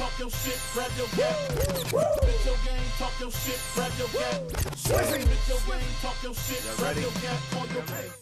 talk your shit, grab your gap. Spit your game, talk your shit, grab your gap. Spit your game, talk your shit, grab your gap. Call your face.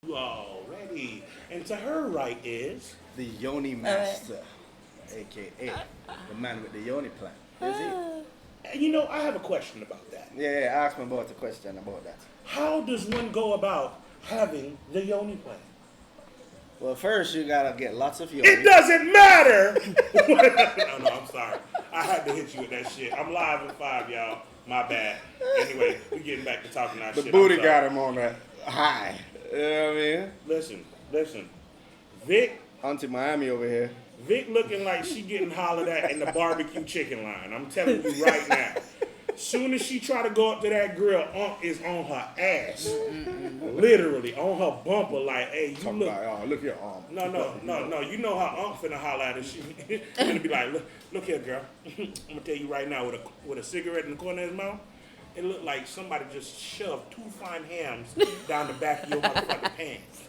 You already. And to her right is the Yoni Master, aka the man with the Yoni plan. Is he? and you know, I have a question about that. Yeah, ask me about the question about that. How does one go about having the yoni plan? Well, first you gotta get lots of Yoni. It doesn't matter. No, I'm sorry. I had to hit you with that shit. I'm live at 5, y'all. My bad. Anyway, we getting back to talking our The shit. booty got him on that high. You know what I mean? Listen. Vic Auntie Miami over here. looking like she getting hollered at in the barbecue chicken line. I'm telling you right now. Soon as she try to go up to that grill, Unc is on her ass. Literally, on her bumper, like, hey, you look. Look at your arm. No. You know how Unc finna holler at her. She finna be like, look here, girl. I'm gonna tell you right now, with a cigarette in the corner of his mouth, it looked like somebody just shoved 2 fine hams down the back of your motherfucking pants.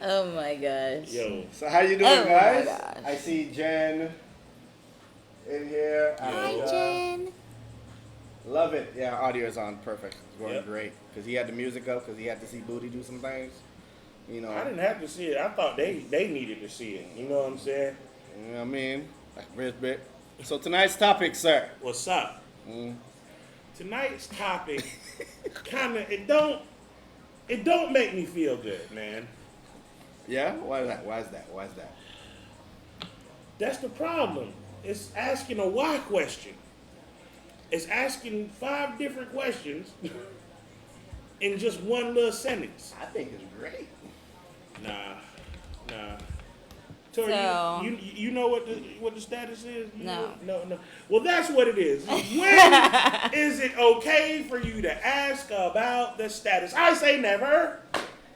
Oh my gosh. Yo. So how you doing, Oh my guys? gosh. I see Jen in here. Hi, Jen. Love it. Yeah, audio is on. Perfect. It's going Yep. great. Because he had the music up, because he had to see Booty do some things. You know. I didn't have to see it. I thought they needed to see it. You know what I'm saying? You know what I mean? Like Riz Bit. So tonight's topic, sir. What's up? Tonight's topic it don't make me feel good, man. Yeah? Why is that? That's the problem. It's asking a why question. It's asking 5 different questions in just one little sentence. I think it's great. Nah. Tori, So- you know what the status is? No. No. Well, that's what it is. When is it okay for you to ask about the status? I say never.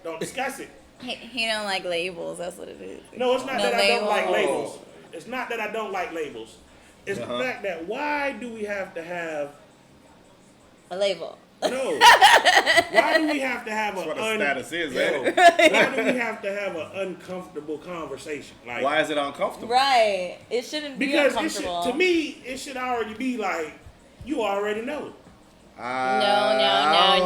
Don't discuss it. He don't like labels. That's what it is. No, it's not No that I don't like labels. labels. It's not that I don't like labels. It's the fact that why do we have to have A label. no? Why do we have to have That's what a status is, ain't it? Why do we have to have an uncomfortable conversation? Like, Why is it uncomfortable? Right. It shouldn't be because uncomfortable. to me, it should already be like you already know. I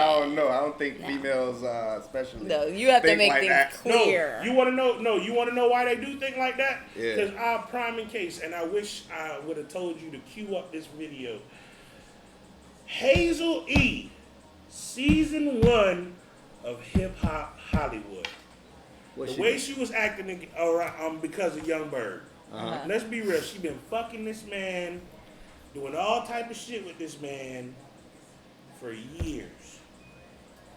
don't know. I don't think No. females, especially. No, you have to think make like things that. clear. You want to know? No, you want to know why they do think like that? Yeah. Because our prime in case, and I wish I would have told you to cue up this video. Hazel E, season 1 of Hip Hop Hollywood. What The way she was acting around because of Young Bird. Uh-huh. Let's be real. She been fucking this man, doing all type of shit with this man for years.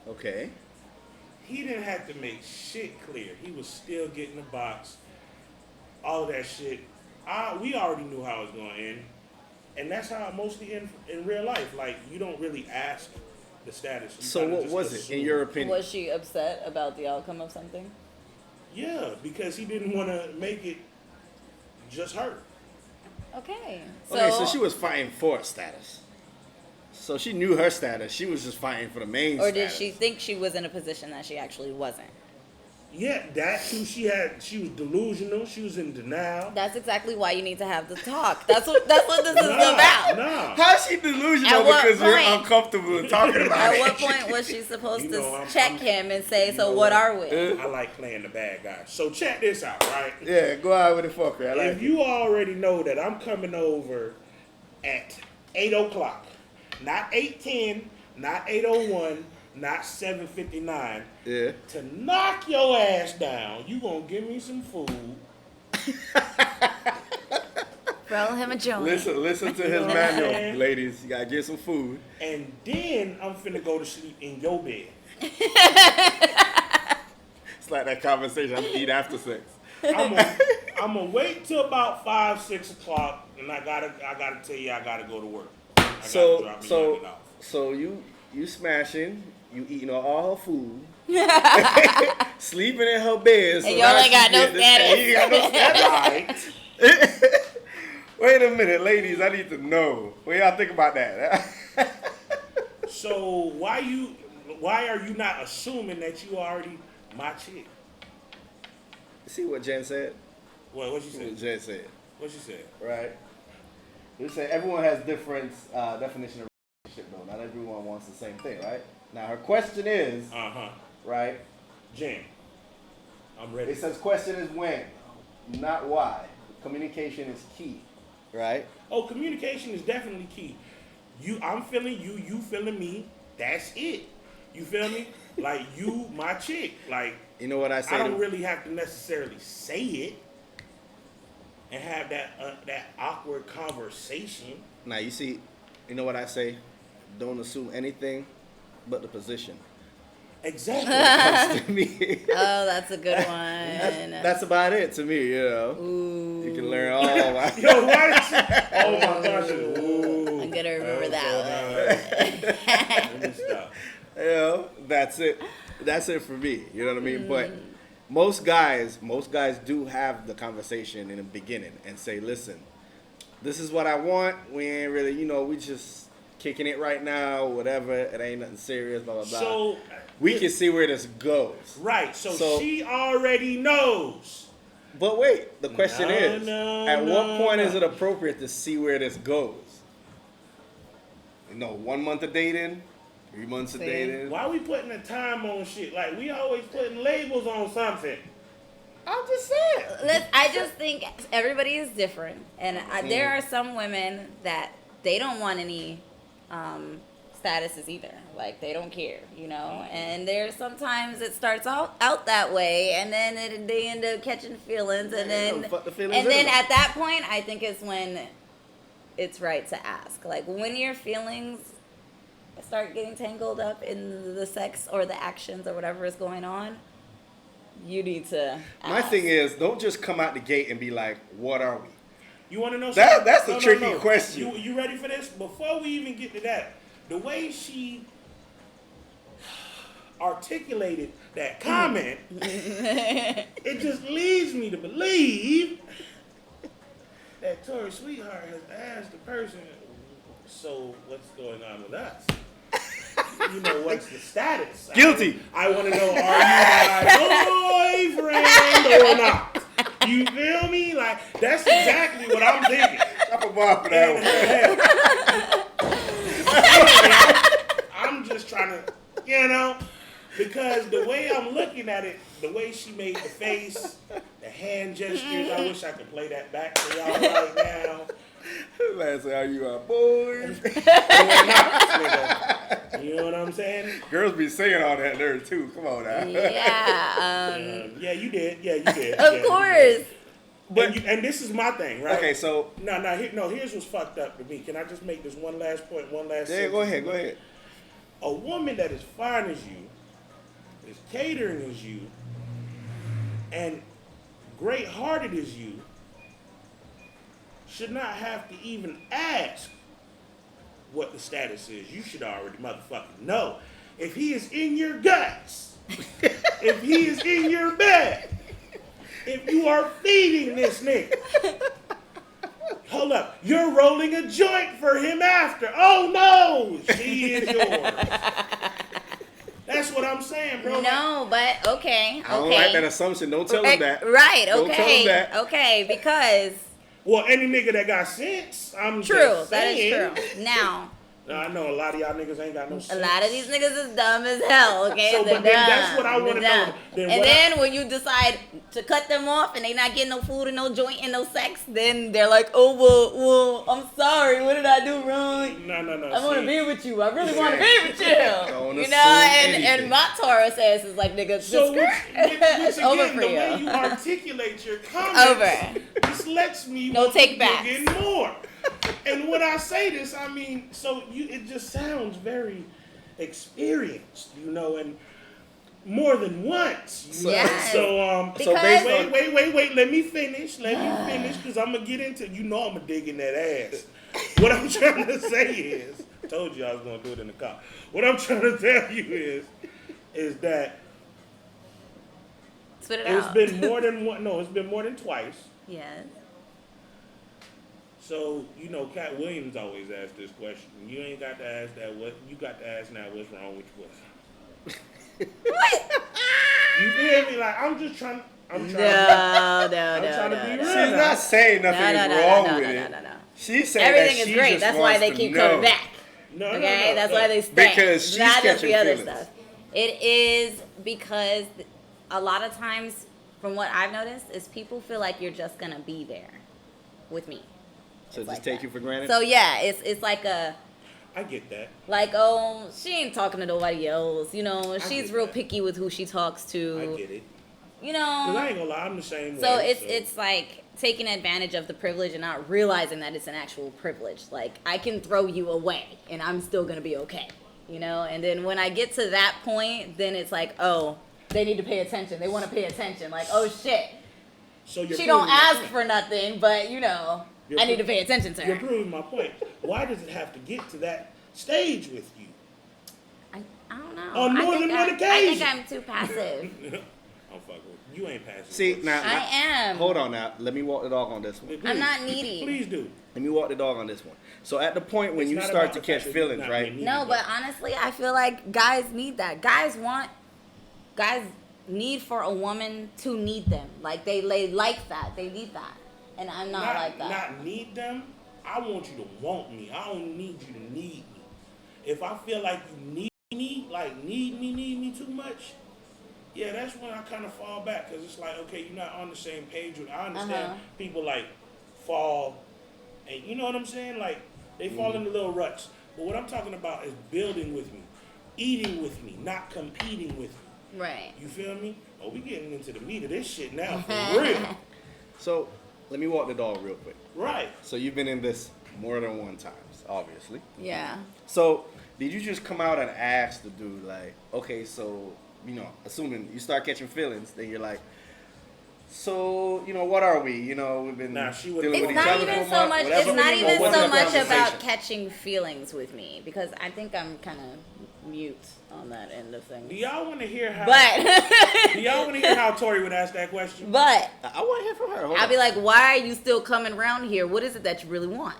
Okay. He didn't have to make shit clear. He was still getting the box. All of that shit. We already knew how it was going to end. And that's how it mostly in real life. Like, you don't really ask the status. You So kinda what just was it, assume. in your opinion? Was she upset about the outcome of something? Yeah, because he didn't want to make it just her. Okay. Okay, so she was fighting for status. So she knew her status. She was just fighting for the main Or status. did she think she was in a position that she actually wasn't? Yeah, that too. She was delusional. She was in denial. That's exactly why you need to have the talk. That's what this is about. Nah. How's she delusional At what because you're point? uncomfortable talking about At it? what point was she supposed You know, to I'm- check I'm- him and say, you "So know what what? are we?" I like playing the bad guy. So check this out, right? Yeah, go out with the fucker. I like If you already know that I'm coming over at 8 o'clock, not 8:10, not 8:01, not 7:59, Yeah. to knock your ass down, you gonna give me some food. Roll him a joint. Listen to his know what I'm manual, saying? ladies. You gotta get some food. And then I'm finna go to sleep in your bed. It's like that conversation I eat after sex. I'm gonna wait till about 5, 6 o'clock, and I gotta tell you I gotta go to work. I gotta drop me youngin' off. So you smashing, you eating all her food, sleeping in her bed. So And y'all now ain't got she no get this- status. and you ain't got no status. Right. Wait a minute, ladies. I need to know. What y'all think about that? So why are you not assuming that you already my chick? See what Jen said? What you See what said? Jen said, What you said? right? You say everyone has different definition of relationship, though. Not everyone wants the same thing, right? Now her question is, right? Jen, I'm ready. It says question is when, not why. Communication is key, right? Oh, communication is definitely key. I'm feeling you, you feeling me. That's it. You feel me? Like you, my chick. Like You know what I say? I don't really have to necessarily say it and have that awkward conversation. Now you see, you know what I say? Don't assume anything but the position. Exactly. Comes to me. Oh, that's a good one. That's about it to me, you know. Ooh. You can learn all about Yo, why did you? Oh my gosh. Ooh. I'm gonna remember that one. Let me stop. You know, that's it. That's it for me. You know what I mean? But most guys do have the conversation in the beginning and say, listen, this is what I want. We ain't really, we just kicking it right now, whatever. It ain't nothing serious, blah, blah, blah. So we can see where this goes. right. So she already knows. But wait, the question is, at what point no. is it appropriate to see where this goes? 1 month of dating, 3 months of See? dating. Why we putting the time on shit? Like we always putting labels on something. I'm just saying. I just think everybody is different, and there are some women that they don't want any statuses either. Like they don't care, And there's sometimes it starts out that way, and then they end up catching feelings, and then fuck the feelings in. at that point, I think is when it's right to ask. Like when your feelings start getting tangled up in the sex or the actions or whatever is going on, you need to ask. My thing is, don't just come out the gate and be like, what are we? You want to know something? That's a tricky question. You ready for this? Before we even get to that, the way she articulated that comment, it just leads me to believe that Tori Sweetheart has asked the person, so what's going on with us? What's the status? Guilty. I want to know, are you my boyfriend or not? You feel me? Like, that's exactly what I'm thinking. Drop a bar for that And, I'm just trying to, because the way I'm looking at it, the way she made the face, the hand gestures, I wish I could play that back for y'all right now. Man, say, are you a boy? You know what I'm saying? Girls be saying all that there too. Come on now. Yeah. Yeah, you did. Yeah, you did. Of course. But and this is my thing, right? Okay, so here's what's fucked up to me. Can I just make this one last point, yeah, sentence? go ahead. A woman that is fine as you, is catering as you, and great-hearted as you, should not have to even ask what the status is. You should already motherfucking know. If he is in your guts, if he is in your bed, if you are feeding this nigga, hold up. You're rolling a joint for him after. Oh no, she is yours. That's what I'm saying, bro. No, but okay. I don't like that assumption. Don't tell him that. Right, Don't tell him okay. that. Okay, because Well, any nigga that got sense, I'm true, just that is saying. true. Now, I know a lot of y'all niggas ain't got no sense. a lot of these niggas is dumb as hell, okay? So, They're but then dumb. that's what I wanna They're know. dumb. Then And what then when you decide to cut them off and they not getting no food and no joint and no sex, then they're like, oh, well, I'm sorry. What did I do wrong? No. I want to be with you. I really want to be with you. Don't You assume know, anything. and my Taurus ass is like, nigga, So, which it's again, over for the way you. you articulate your comments Over. just lets me No want take to backs. dig in more. And when I say this, I mean, so it just sounds very experienced, you know, and more than once. You know? Yes. So, Because- wait, let me finish, because I'm going to get into, I'm going to dig in that ass. What I'm trying to say is, I told you I was going to do it in the car. What I'm trying to tell you is that Spit it it's out. been more than one, no, it's been more than twice. Yes. So, you know, Cat Williams always asks this question. You ain't got to ask that, you got to ask now what's wrong with your pussy. What? You feel me? Like, I'm trying No. to be real. She's not saying nothing is wrong with it. No. She's saying Everything that is she great. just That's why wants they to keep know. coming back. No, Okay, that's no. why they stay. Because she's Not just catching the other feelings. stuff. It is because a lot of times, from what I've noticed, is people feel like you're just gonna be there with me. So It's just like take that. you for granted? So yeah, it's like I get that. oh, she ain't talking to nobody else. You know, she's get real that. picky with who she talks to. I get it. You Because I know. ain't gonna lie, I'm the same So way. it's like taking advantage of the privilege and not realizing that it's an actual privilege. Like, I can throw you away and I'm still gonna be okay. You know, and then when I get to that point, then it's like, oh, they need to pay attention. They want to pay attention. Like, oh shit, So you're she don't proving my ask point. for nothing, but you know, You're I need to pro- pay attention to You're her. proving my point. Why does it have to get to that stage with you? I don't know. On more than one I occasion. think I'm too passive. I'm fucking with you. You ain't passive. See, but- now, I am. hold on now. Let me walk the dog on this one. Please, I'm not needy. Please do. Let me walk the dog on this one. So at the point when It's you not start about to the catch fact that you're feelings, not right? being needy, No, but honestly, I feel like guys need that. Guys need for a woman to need them. Like they like that. They need that. And I'm not like that. Not need them. I want you to want me. I don't need you to need me. If I feel like you need me, like need me too much, yeah, that's when I kind of fall back because it's like, okay, you're not on the same page with. I understand people like fall, and you know what I'm saying? Like they fall into little ruts. But what I'm talking about is building with me, eating with me, not competing with me. Right. You feel me? Oh, we getting into the meat of this shit now for real. So let me walk the dog real quick. Right. So you've been in this more than one times, obviously. Yeah. So did you just come out and ask the dude, like, okay, so, you know, assuming you start catching feelings, then you're like, so, you know, what are we? You know, we've been Nah, she dealing would've- with It's each not other even for so a month, much. whatever. It's not Or even what's so the much about conversation? catching feelings with me because I think I'm kind of mute on that end of things. Do y'all want to hear how? But Do y'all want to hear how Tori would ask that question? but I want to hear from her. Hold I'll on. be like, why are you still coming around here? What is it that you really want?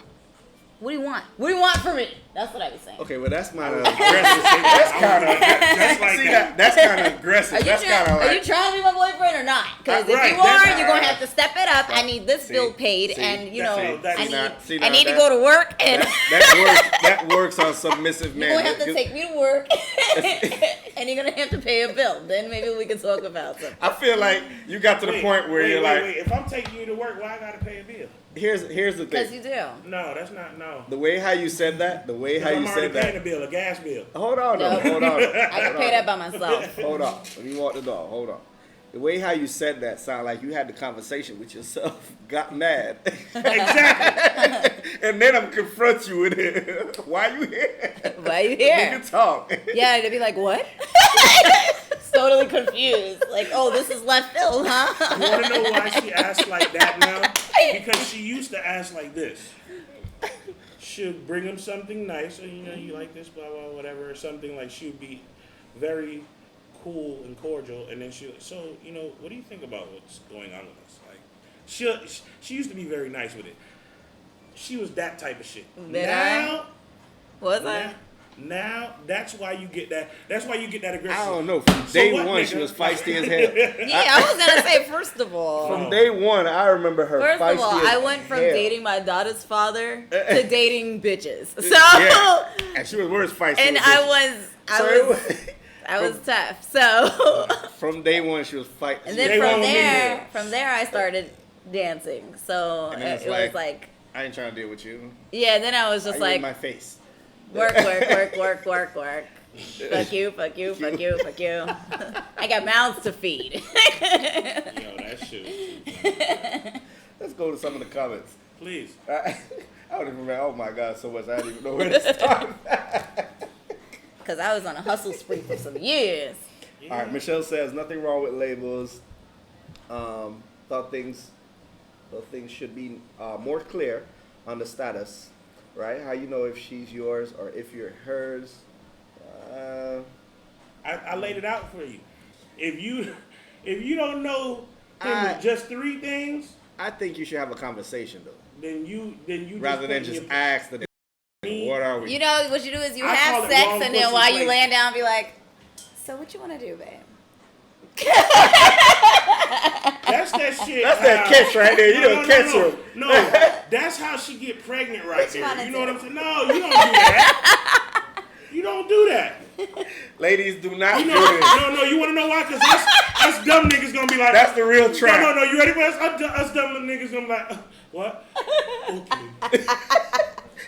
What do you want? What do you want from me? That's what I was saying. Okay, well, that's my Aggressive. That's kind of That's like see that. that's kind of aggressive. Are you, That's kind of are you like trying to be my boyfriend or not? Because if Right, you are, that's- you're gonna have to step it up. I need this See, bill paid, see, and you that's- know, that's I need, not- see, I now need to that- go to work, and that works on submissive you're men. gonna have to take me to work, and you're gonna have to pay a bill. Then maybe we can talk about something. I feel like you got to the point where you're like, wait. If I'm taking you to work, why I gotta pay a bill? here's the Because thing. you do. No, that's not no. The way how you said that, the way how I'm you already said paying that. a bill, a gas bill. Hold on, No. hold on. I can pay that by myself. Hold on. Let me walk the dog. Hold on. The way how you said that sounded like you had the conversation with yourself, got mad, Exactly. and then I'm confront you with it. Why you here? Why you here? Nigga talk. Yeah, they'd be like, what? Totally confused. Like, oh, this is left field, huh? You want to know why she asks like that now? Because she used to ask like this. She'll bring him something nice, or you know, you like this, blah blah, whatever, or something like. She'll be very cool and cordial, and then so you know, what do you think about what's going on with us? Like, she used to be very nice with it. She was that type of shit. Was I? Now that's why you get that. That's why you get that aggression. I don't know. From day one, nigga? she was feisty as hell. Yeah, I was gonna say first of all. From day one, I remember her. First feisty of all, as I went from hell. dating my daughter's father to dating bitches. So Yeah. And she was worse feisty. and than I bitches. was tough. So From day one, she was fighting. and then from there I started dancing. So And then it was like I ain't trying to deal with you. yeah. Then I was just Are you in like my face. work. Fuck you. I got mouths to feed. Yo, that shit. Let's go to some of the comments. Please. I don't even remember. Oh my God, so much. I don't even know where to start. Because I was on a hustle spree for some years. Yeah. All right, Michelle says nothing wrong with labels. Thought things should be more clear on the status, right? How you know if she's yours or if you're hers. I laid it out for you. If you don't know him with just 3 things, I think you should have a conversation though, then you rather than just ask the. What are we? You know what you do is you I have call it sex wrong and then pussy while you play. laying down, be like, "So what you want to do, babe?" that's that shit. That's that catch right there. You don't catch her. No, that's how she get pregnant right What you there. wanna You know what do? I'm saying? No, you don't do that. You don't do that. Ladies, do not You do know, this. no, you want to know why? Because us dumb niggas gonna be like, That's the real trap. No, you ready for us? Us dumb niggas gonna be like, what? Okay,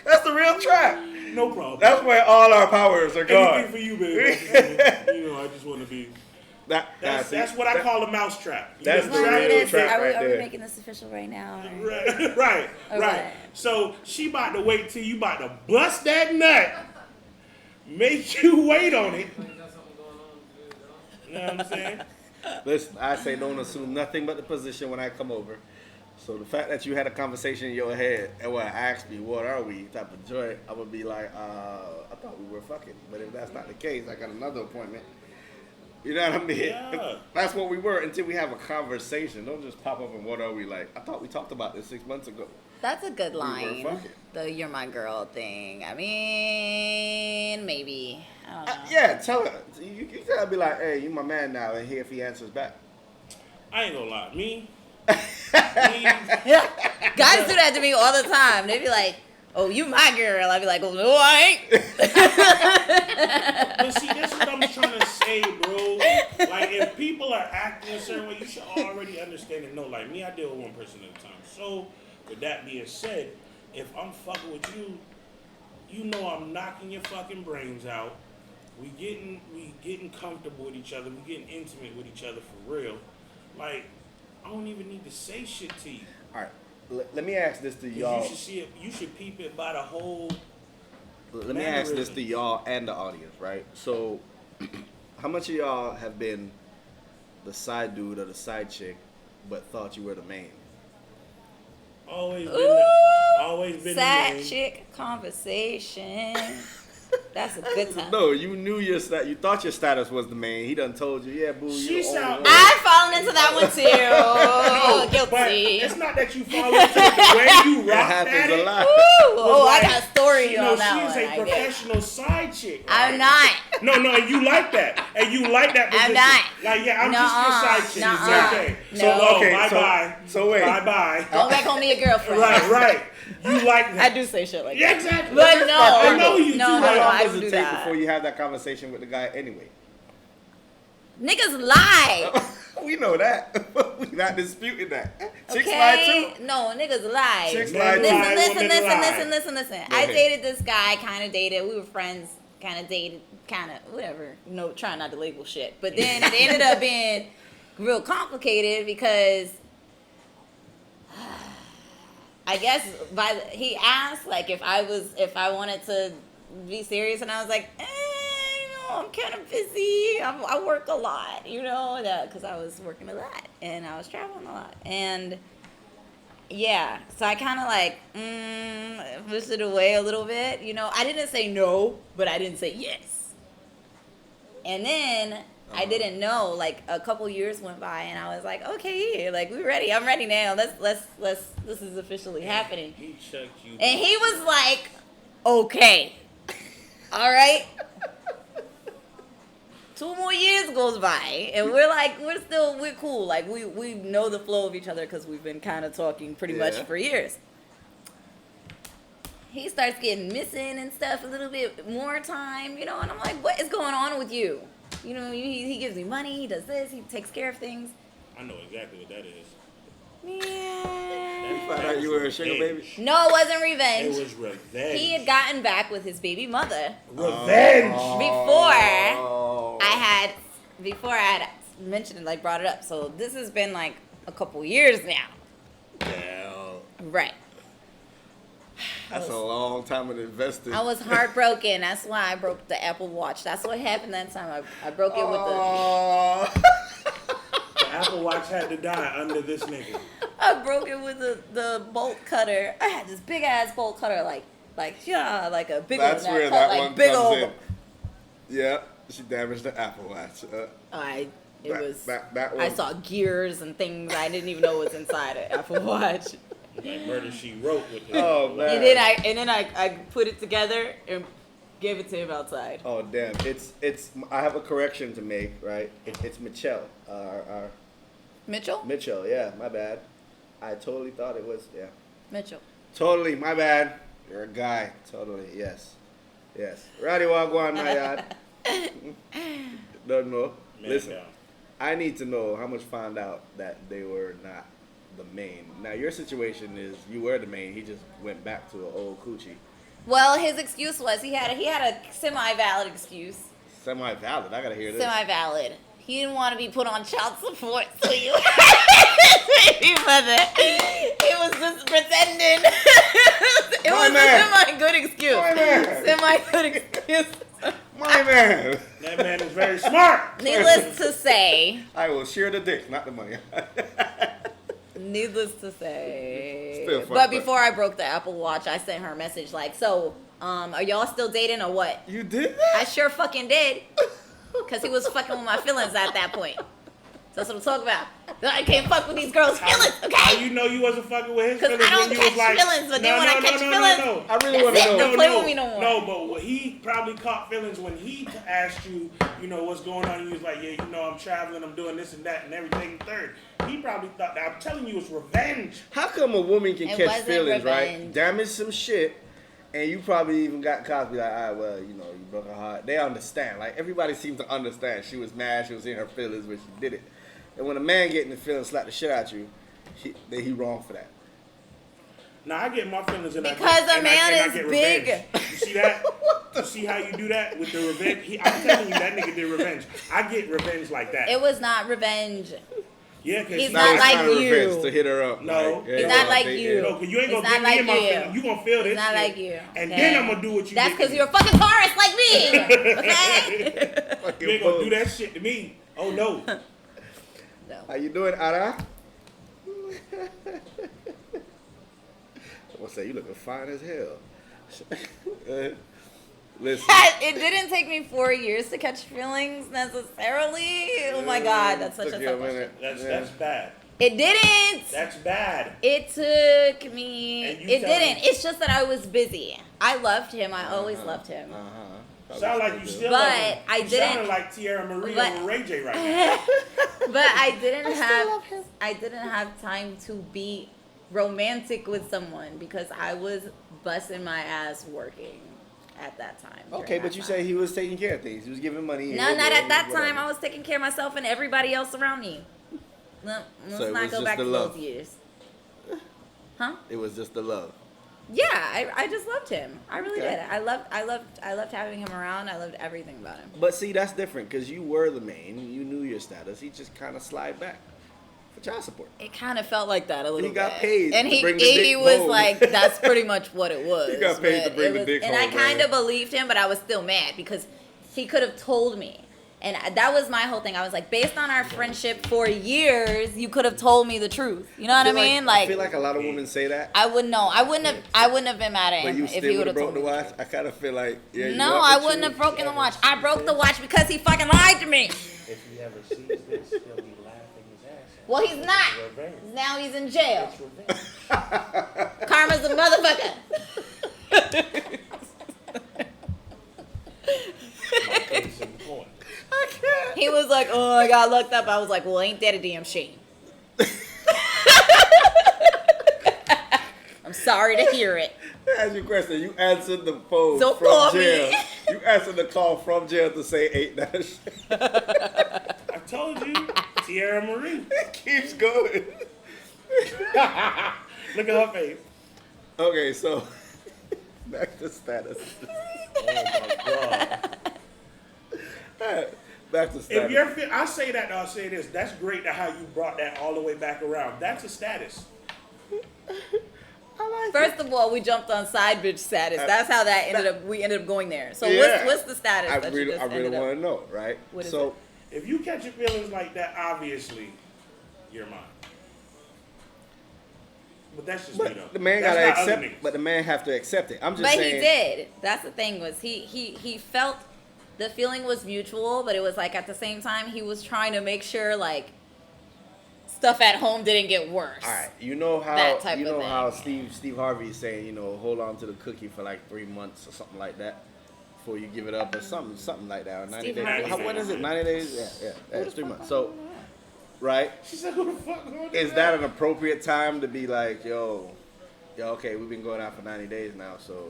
That's the real trap. no problem. That's where all our powers are gone. Anything for you, baby. You know, I just want to be. That's what I call a mouse trap. That's You the know, real trap right are we there. making this official right now? Right. Okay. So she about to wait till you about to bust that nut, make you wait on it. You know what I'm saying? Listen, I say don't assume nothing but the position when I come over. So the fact that you had a conversation in your head and when I asked me what are we type of joint, I would be like, I thought we were fucking. But if that's not the case, I got another appointment. You know what I mean? Yeah. That's what we were until we have a conversation. Don't just pop up and what are we like? I thought we talked about this 6 months ago. That's a good were line. fucking. The "you're my girl" thing. I mean, maybe. I don't know. Yeah, tell her. You gotta be like, hey, you my man now, and here if he answers back. I ain't gonna lie. Me, Guys do that to me all the time. They be like, "Oh, you my girl." I be like, "Oh, no, I ain't." but see, that's what I'm trying to say, bro. Like, if people are acting a certain way, you should already understand and know. Like me, I deal with one person at a time. So, with that being said, if I'm fucking with you, you know I'm knocking your fucking brains out. We getting comfortable with each other. We getting intimate with each other for real. Like, I don't even need to say shit to you. All right, let me ask this to 'Cause y'all. you should see it. You should peep it by the whole. Let me ask this to y'all and the audience, right? So, how much of y'all have been the side dude or the side chick, but thought you were the main? Always been. Ooh, Always been. side the main. chick conversation. That's a good time. No, you knew you thought your status was the main. He done told you, yeah, boo. She You the only sound- one. I've fallen into that one too. No, but Guilty. it's not that you fall into it the way you That rock happens at a it. lot. Oh, Like, I got a story you on know, that she one. is a I guess. professional side chick. I'm right? not. No, and you like that. And you like that I'm position. not. Like, yeah, I'm Nuh-uh. just your side chick. Nuh-uh. It's okay. No. So, Okay, bye-bye. so wait. Bye-bye. Don't make on me a girlfriend. Right. You like that. I do say shit like Yeah, that. exactly. But no, I know you no, do. no, Like, no, How I long would does do it take that. before you have that conversation with the guy anyway? Niggas lie. We know that. We're not disputing that. Chicks lie Okay? too. No, niggas lie. Chicks Men lie too. Listen, lie, listen, women listen, lie. listen. Go I ahead. dated this guy, kind of dated. We were friends, kind of dated, kind of whatever. No, trying not to label shit. But then it ended up being real complicated because I guess he asked like if I wanted to be serious, and I was like, I'm kind of busy. I work a lot, because I was working a lot and I was traveling a lot. And yeah, so I kind of like pushed it away a little bit. I didn't say no, but I didn't say yes. And then I didn't know. Like a couple years went by, and I was like, okay, like we're ready. I'm ready now. Let's. This is officially happening. He chucked you. And he was like, okay, all right. 2 more years goes by, and we're cool. Like we know the flow of each other because we've been kind of talking pretty much for years. He starts getting missing and stuff a little bit more time, and I'm like, what is going on with you? He gives me money, he does this, he takes care of things. I know exactly what that is. Man. You found out you were a sugar baby? No, it wasn't revenge. It was revenge. He had gotten back with his baby mother. Revenge! Before I had mentioned it, like brought it up. So this has been like a couple years now. Damn. Right. That's a long time of investing. I was heartbroken. That's why I broke the Apple Watch. That's what happened that time. I broke it with The Apple Watch had to die under this nigga. I broke it with the bolt cutter. I had this big ass bolt cutter, like a big one. That's where that like one big comes old. in. Yeah, she damaged the Apple Watch. I That one. I saw gears and things I didn't even know was inside an Apple Watch. Like Murder, She Wrote with the Oh man. And then I put it together and gave it to him outside. Oh damn! It's. I have a correction to make. Right? It's Michelle. Mitchell? Mitchell. Yeah, my bad. I totally thought it was. Yeah. Mitchell. Totally, my bad. You're a guy. Totally. Yes. Rowdy Wagwan, my yard. Don't know. Man Listen, down. I need to know how much found out that they were not the main. Now your situation is you were the main. He just went back to an old coochie. Well, his excuse was he had a semi-valid excuse. Semi-valid. I gotta hear this. Semi-valid. He didn't want to be put on child support, so you baby mother. He was just pretending. It was a semi-good excuse. My man. Semi-good excuse. My man. That man is very smart. Needless to say. I will share the dick, not the money. Needless to say. Still fucked But up. before I broke the Apple Watch, I sent her a message like, so, are y'all still dating or what? You did that? I sure fucking did. Because he was fucking with my feelings at that point. So that's what I'm talking about. I can't fuck with these girls' feelings, How okay? you know you wasn't fucking with his Because feelings I don't when you was catch like, feelings, but then when I catch feelings, I really want to that's it. know. Don't play with me no more. No, but what he probably caught feelings when he asked you, what's going on. And you was like, yeah, I'm traveling, I'm doing this and that and everything. Third, he probably thought that. I'm telling you, it's revenge. How come a woman can It catch wasn't feelings, right? revenge. Damage some shit, and you probably even got cops be like, all right, well, you broke her heart. They understand. Like, everybody seems to understand. She was mad. She was in her feelings when she did it. And when a man get in the feelings, slap the shit out you, he wrong for that. Now, I get my feelings in that. Because a and man I is get big. revenge. You see that? You see how you do that with the revenge? I'm telling you, that nigga did revenge. I get revenge like that. It was not revenge. Yeah, because He's Now not it's like kind of you. revenge to hit her up. No. yeah, He's not like they- you. No, because you ain't It's gonna not get me in like my you. feelings. You gonna feel this It's not shit. like you. And okay? then I'm gonna do what you That's did because to you're a me. fucking Taurus like me. Okay? Fucking You ain't gonna bull. do that shit to me. Oh, no. No. How you doing, Ara? I'm gonna say you looking fine as hell. Listen, It didn't take me 4 years to catch feelings necessarily. Oh my God, that's such a Took you tough minute. question. That's bad. It didn't. That's bad. It took me. And you It tell didn't. me. It's just that I was busy. I loved him. I always loved him. Sound like you still But love him. I You didn't- sounding like Tierra Maria but- and Ray J right now. But I didn't have time to be romantic with someone because I was busting my ass working at that time. Okay, but you say he was taking care of things. He was giving money. No, not at that time. I was taking care of myself and everybody else around me. No, let's So it not was go just back the to love. those years. Huh? It was just the love. Yeah, I just loved him. I really Okay. did. I loved having him around. I loved everything about him. But see, that's different because you were the main. You knew your status. He just kind of slide back for child support. It kind of felt like that a little bit. He got paid and to he bring the he dick was home. like, that's pretty much what it was. He got paid to But bring it the was- dick and home, I kind man. of believed him, but I was still mad because he could have told me. And that was my whole thing. I was like, based on our friendship for years, you could have told me the truth. You know what I mean? I feel like a lot of women say that. I wouldn't know. I wouldn't have been mad at him if he would have broke told me the watch. I kind of feel like no, I wouldn't have broken the watch. I broke the watch because he fucking lied to me. If he ever sees this, he'll be laughing his ass off. Well, he's not. It's revenge. Now he's in jail. It's revenge. Karma's a motherfucker. My case in point. He was like, oh, I got looked up. I was like, well, ain't that a damn shame? I'm sorry to hear it. Ask you a question. You answered the phone Don't from call jail. me. You answered the call from jail to say ain't that shit. I told you, Tierra Marie. It keeps going. Look at her face. Okay, so back to status. Oh my god. Back to status. If you're, I say that, I'll say this. That's great that how you brought that all the way back around. That's a status. First of all, we jumped on side bitch status. That's how that ended up. We ended up going there. So what's the status I that really, you just I really ended want up? to know, right? What is so, If you catch your feelings like that, obviously, you're mine. But that's just me though. the man That's gotta not other accept. niggas. But the man have to accept it. I'm just But saying. he did. That's the thing was he felt the feeling was mutual, but it was like at the same time he was trying to make sure like stuff at home didn't get worse. All right, you know how That type you of know thing. how Steve Harvey is saying, hold on to the cookie for like 3 months or something like that before you give it up or something like that. Or 90 Steve days. Harvey. What is it? 90 days? Yeah, it's 3 months. So, right? She said, "Who the fuck going to Is that an appropriate time to be like, yo, okay, we've been going out for 90 days now, so.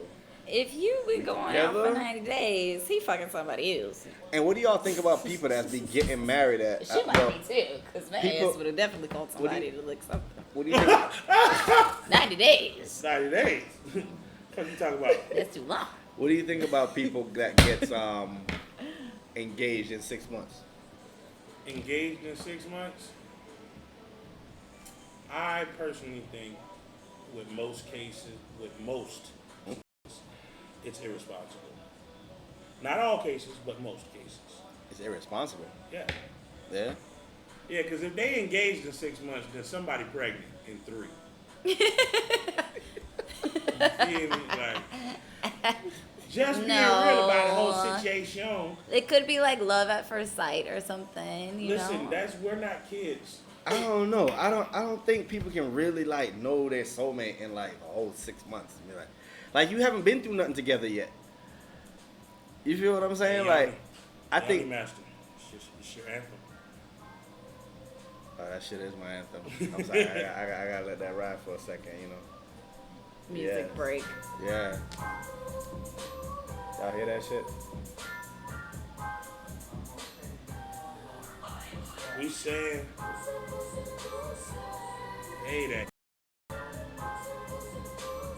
If you been going out together? for 90 days, he fucking somebody else. And what do y'all think about people that be getting married at? She like me too, because my people- ass would have definitely called somebody to lick something. What do you think? 90 days. 90 days. What you talking about? That's too long. What do you think about people that gets engaged in 6 months? Engaged in 6 months? I personally think with most cases, it's irresponsible. Not all cases, but most cases. It's irresponsible. Yeah. Yeah. Yeah, because if they engaged in 6 months, then somebody pregnant in 3. You feel me? Like, just being real about the whole situation. It could be like love at first sight or something. You Listen, know? we're not kids. I don't know. I don't think people can really like know their soulmate in like a whole 6 months. I mean, like you haven't been through nothing together yet. You feel what I'm saying? Hey, like, I Yanni think. Master, it's your anthem. Oh, that shit is my anthem. I'm sorry. I gotta let that ride for a second. Music Yeah. break. Yeah. Y'all hear that shit? We saying, hey, that.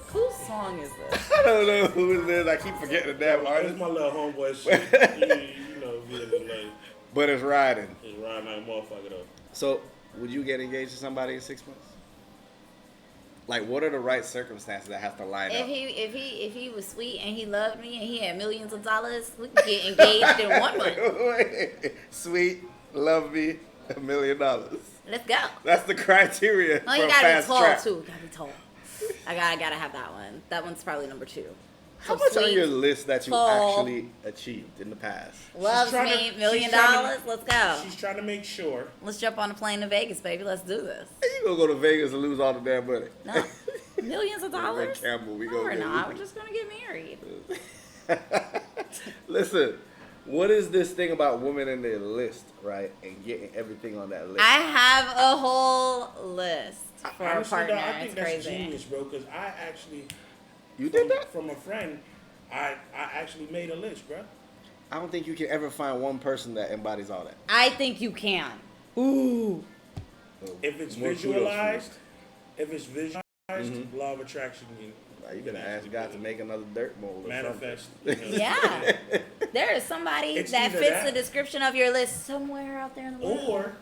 Whose song is this? I don't know who it is. I keep forgetting the damn That's artist. my little homeboy shit. you know, being like, But it's riding. it's riding like a motherfucker though. So, would you get engaged to somebody in 6 months? Like, what are the right circumstances that have to line up? If he was sweet and he loved me and he had millions of dollars, we could get engaged in 1 month. Sweet, love me, $1 million. Let's go. That's the criteria Oh, for you a gotta be fast tall track. too. Gotta be tall. I gotta have that one. That one's probably number 2. How So much on sweet, your list that you tall, actually achieved in the past? loves She's trying me, to- $1 million. she's trying to- Let's go. She's trying to make sure. Let's jump on a plane to Vegas, baby. Let's do this. Hey, you gonna go to Vegas and lose all the damn money? No, millions of dollars. Campbell, we No, gonna we're do not. it. We're just gonna get married. Listen, what is this thing about women and their list, right? And getting everything on that list. I have a whole list for a Honestly, partner. though, I think It's that's crazy. genius, bro. Because I actually, You did that? from a friend. I actually made a list, bro. I don't think you can ever find one person that embodies all that. I think you can. Ooh. If it's More kudos for visualized, law of attraction. you gonna ask God to make another dirt mold or manifest. Yeah. There is somebody It's that either fits that- the description of your list somewhere out there in the world. Or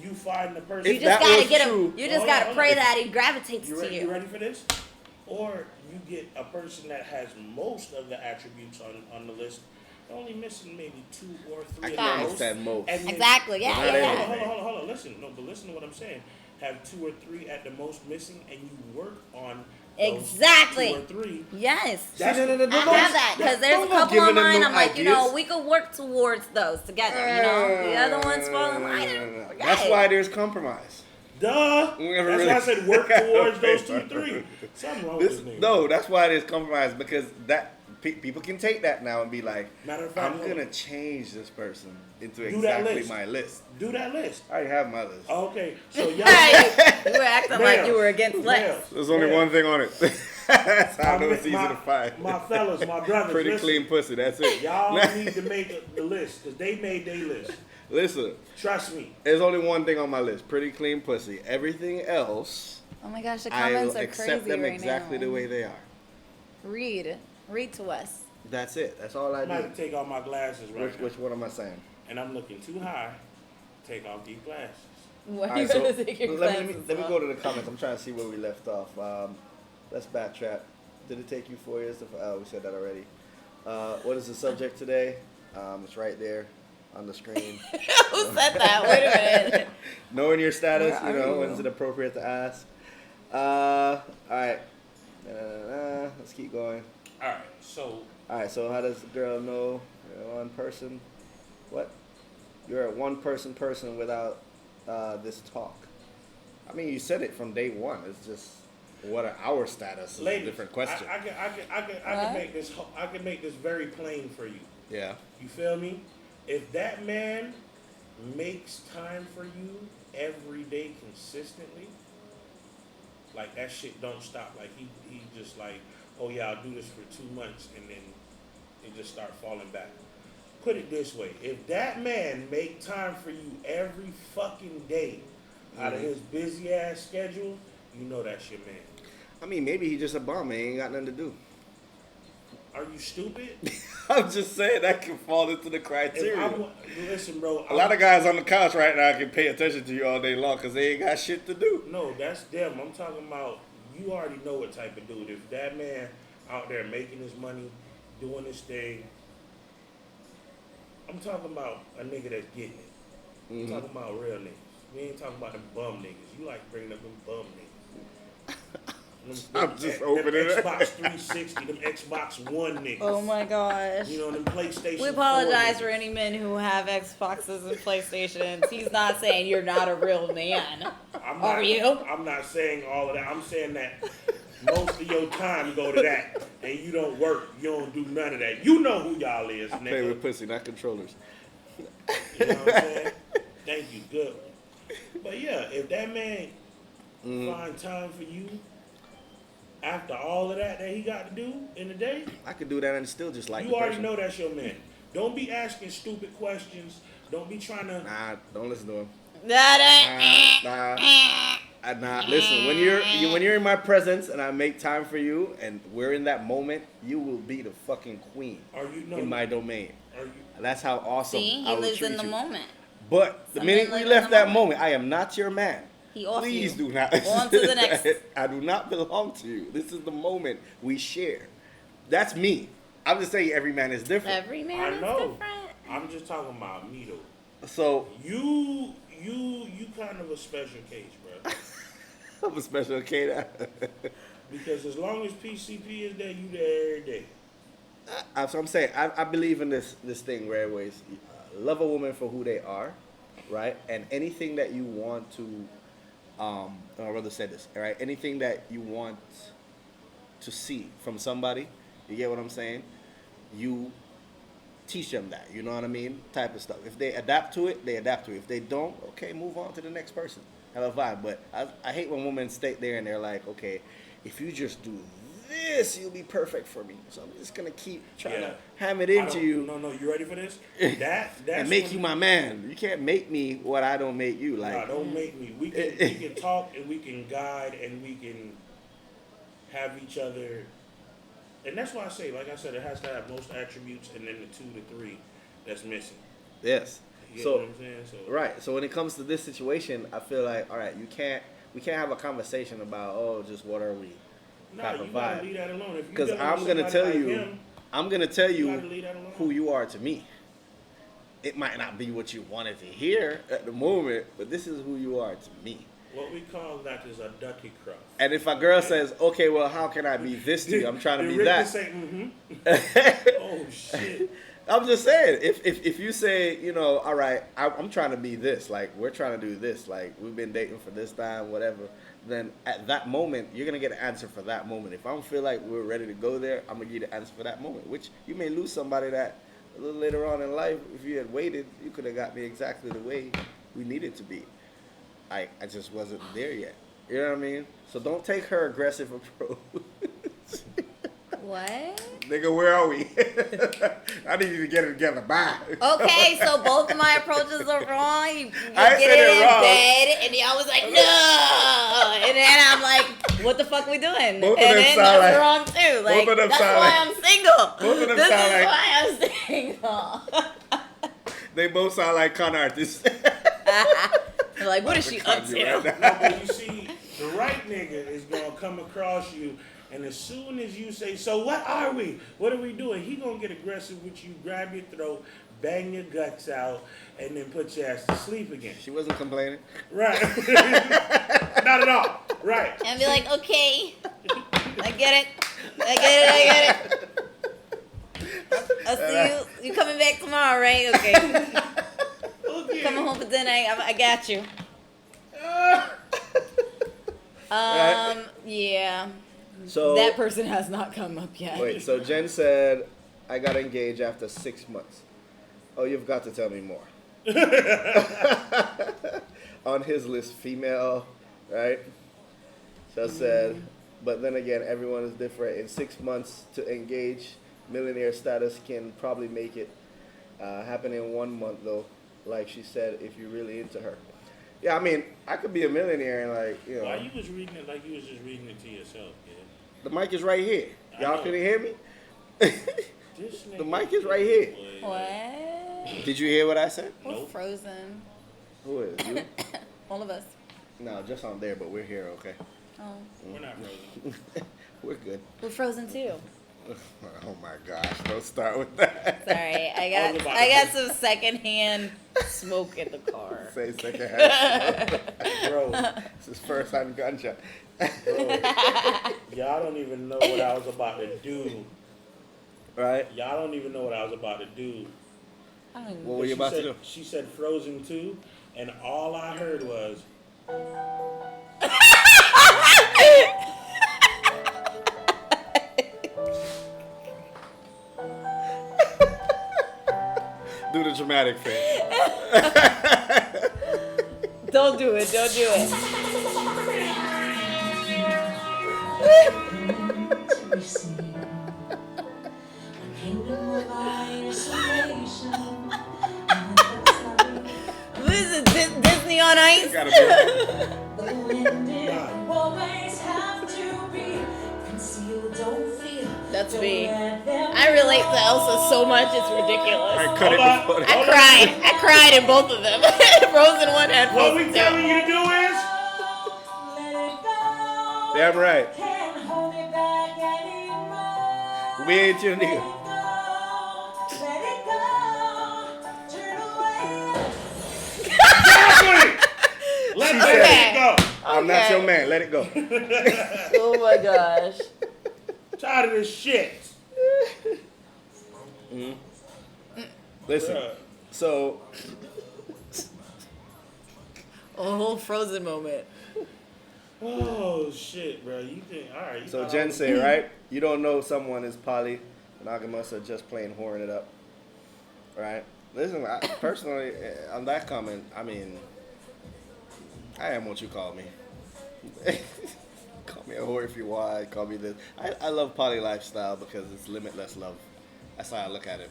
you find the person. You If just that gotta was get true- him. You just Hold gotta on, pray hold on. that he gravitates You to ready, you. you ready for this? Or you get a person that has most of the attributes on the list, only missing maybe 2 or 3 I at can the most. understand most. And then- Exactly. Yeah, Not yeah, everything. yeah. Hold on. Listen to what I'm saying. Have 2 or 3 at the most missing, and you work on those Exactly. 2 or 3. Yes. That's no, I have that because there's a don't couple give of them mine. no I'm like, you know, ideas. we could work towards those together. You know, the other ones fall in line. and forget That's it. why there's compromise. Duh. We never That's really- why I said work towards those 2 or 3. Something wrong with this nigga. No, that's why there's compromise because that people can take that now and be like, Matter of fact, I'm gonna change this person into Do that exactly list. my list. Do that list. I already have my list. Okay, so y'all. Hey, you were acting like Ma'am. you were against Ma'am. lists. There's only Yeah. one thing on it. That's how I know My- it's easy my- to find. My fellas, my brothers, Pretty listen, clean pussy. That's it. y'all need to make the list because they made their list. Listen, Trust me. there's only one thing on my list. Pretty clean pussy. Everything else, Oh my gosh, the I will comments are accept crazy them right exactly now. the way they are. Read to us. That's it. That's all I I'm about need. to take off my glasses right now, Which one am I saying? and I'm looking too high. Take off these glasses. When All are you right, gonna so take your let me glasses off? go to the comments. I'm trying to see where we left off. Let's backtrack. Did it take you 4 years to? We said that already. What is the subject today? It's right there on the screen. Who said that? Wait a minute. Knowing your status, Where you are know, you? when is it appropriate to ask? All right. Let's keep going. All right, so All right. So how does the girl know you're one person? What? You're a one person without this talk. I mean, you said it from day one. It's just what are our status is ladies, a different question. I can make this. I can make this very plain for you. Yeah. You feel me? If that man makes time for you every day consistently, like that shit don't stop. Like he just like, oh yeah, I'll do this for 2 months and then it just start falling back. Put it this way, if that man make time for you every fucking day out of his busy ass schedule, you know that's your man. I mean, maybe he just a bum and he ain't got nothing to do. Are you stupid? I'm just saying that can fall into the If criteria. listen, bro. A lot of guys on the couch right now can pay attention to you all day long because they ain't got shit to do. No, that's them. I'm talking about you already know what type of dude. If that man out there making his money, doing his thing, I'm talking about a nigga that's getting it. I'm talking about real niggas. We ain't talking about them bum niggas. You like bringing up them bum niggas. I'm just opening it. Xbox 360, them Xbox One niggas. Oh my gosh. You know, them PlayStation We 4 apologize niggas. for any men who have Xboxes and PlayStations. He's not saying you're not a real man. Are you? I'm not saying all of that. I'm saying that most of your time go to that, and you don't work. You don't do none of that. You know who y'all is, I play nigga. with pussy, not controllers. You know what I'm saying? Thank you, good. But yeah, if that man find time for you after all of that he got to do in the day, I could do that and still just like you the already person. know that's your man. Don't be asking stupid questions. Don't be trying to. Nah, don't listen to him. That Nah. Listen, when you're in my presence and I make time for you and we're in that moment, you will be the fucking queen Are you no? in my domain. Are you? That's how awesome See, I he will lives treat in the you. moment. But the Some minute men we live in left the that moment. moment, I am not your man. He off Please you. do not. On to the next. I do not belong to you. This is the moment we share. That's me. I'm just saying every man is different. Every man I is know. different. I'm just talking about me though. So You kind of a special case, bro. I'm a special K. Because as long as PCP is there, you there every day. So I'm saying I believe in this thing where always love a woman for who they are, right? And anything that you want to, I'd rather say this, all right? Anything that you want to see from somebody, you get what I'm saying? You teach them that, you know what I mean? Type of stuff. If they adapt to it, they adapt to it. If they don't, okay, move on to the next person. Have a vibe. But I hate when women stay there and they're like, okay, if you just do this, you'll be perfect for me. So I'm just gonna keep trying to ham it into you No, you ready for this? That's and make when- you my man. You can't make me what I don't make you. Like, Nah, don't make me. We can talk and we can guide and we can have each other. And that's why I say, like I said, it has to have most attributes and then the 2 to 3 that's missing. yes. You get So what I'm saying? So right. So when it comes to this situation, I feel like, all right, we can't have a conversation about, oh, just what are we? nah, type of you gotta vibe. leave that alone. If you 'Cause dealing I'm with gonna somebody tell like you, him, I'm gonna tell You you gotta leave that alone. who you are to me. It might not be what you wanted to hear at the moment, but this is who you are to me. What we call that is a ducky cross. And if a girl says, okay, well, how can I be this to you? I'm trying to Did be Rick that. just say, oh, shit. I'm just saying, if you say, you know, all right, I'm trying to be this, like, we're trying to do this, like, we've been dating for this time, whatever, then at that moment, you're going to get an answer for that moment. If I don't feel like we're ready to go there, I'm going to give you the answer for that moment, which you may lose somebody that a little later on in life, if you had waited, you could have got me exactly the way we needed to be. I just wasn't there yet. You know what I mean? So don't take her aggressive approach. What? Nigga, where are we? I need you to get it together. Bye. Okay, so both of my approaches are wrong. You I get said it it in wrong. bed, and y'all was like, no. And then I'm like, what the fuck we doing? Both of and them then sound that's like- wrong too. Like, of them that's sound why like- I'm single. both of them This sound is like- why I'm single. They both sound like con artists. I'm like, what is she up You right to? now. No, but you see, the right nigga is going to come across you, and as soon as you say, so what are we? What are we doing? He going to get aggressive with you, grab your throat, bang your guts out, and then put your ass to sleep again. She wasn't complaining. Right. Not at all. Right. And be like, okay, I get it. I get it. I'll see you. You coming back tomorrow, right? Okay. Okay. Coming home for dinner. I got you. Yeah. So That person has not come up yet. wait, so Jen said I got engaged after 6 months. Oh, you've got to tell me more. On his list, female, right? So I said, but then again, everyone is different. In 6 months to engage, millionaire status can probably make it happen in 1 month though. Like she said, if you're really into her. Yeah, I mean, I could be a millionaire and like, you know. Why you was reading it like you was just reading it to yourself, kid? The mic is right here. I Y'all know. couldn't hear me? This The nigga mic is right here. boy. What? Did you hear what I said? We're Nope. frozen. Who is you? All of us. No, just on there, but we're here, okay? Oh. We're not frozen. We're good. We're frozen too. Oh my gosh, don't start with that. Sorry, I was about I to got say- some secondhand smoke in the car. Say second hand. Bro, This is first hand gunshot. y'all don't even know what I was about to do. Right? Y'all don't even know what I was about to do. I don't even What were you She about to said- do? She said Frozen 2, and all I heard was, Do the dramatic thing. Don't do it. Don't do it. This is Disney on Ice. Gotta be. That's me. I relate to Elsa so much, it's ridiculous. I cut it Hold on. before I that. cried. I cried in both of them. Frozen 1 and what we Frozen 2. telling you to do is, Damn right. We ain't your nigga. exactly, let Okay. it go. I'm not Okay. your man. Let it go. Oh my gosh. Tired of this shit. Listen. Bruh. So A whole Frozen moment. Oh shit, bro. You think, alright. So Jen say, right? You don't know someone is poly, monogamous, or just plain whoring it up, right? Listen, I, personally, on that comment, I mean, I am what you call me. Call me a whore if you want. Call me this. I love poly lifestyle because it's limitless love. That's how I look at it.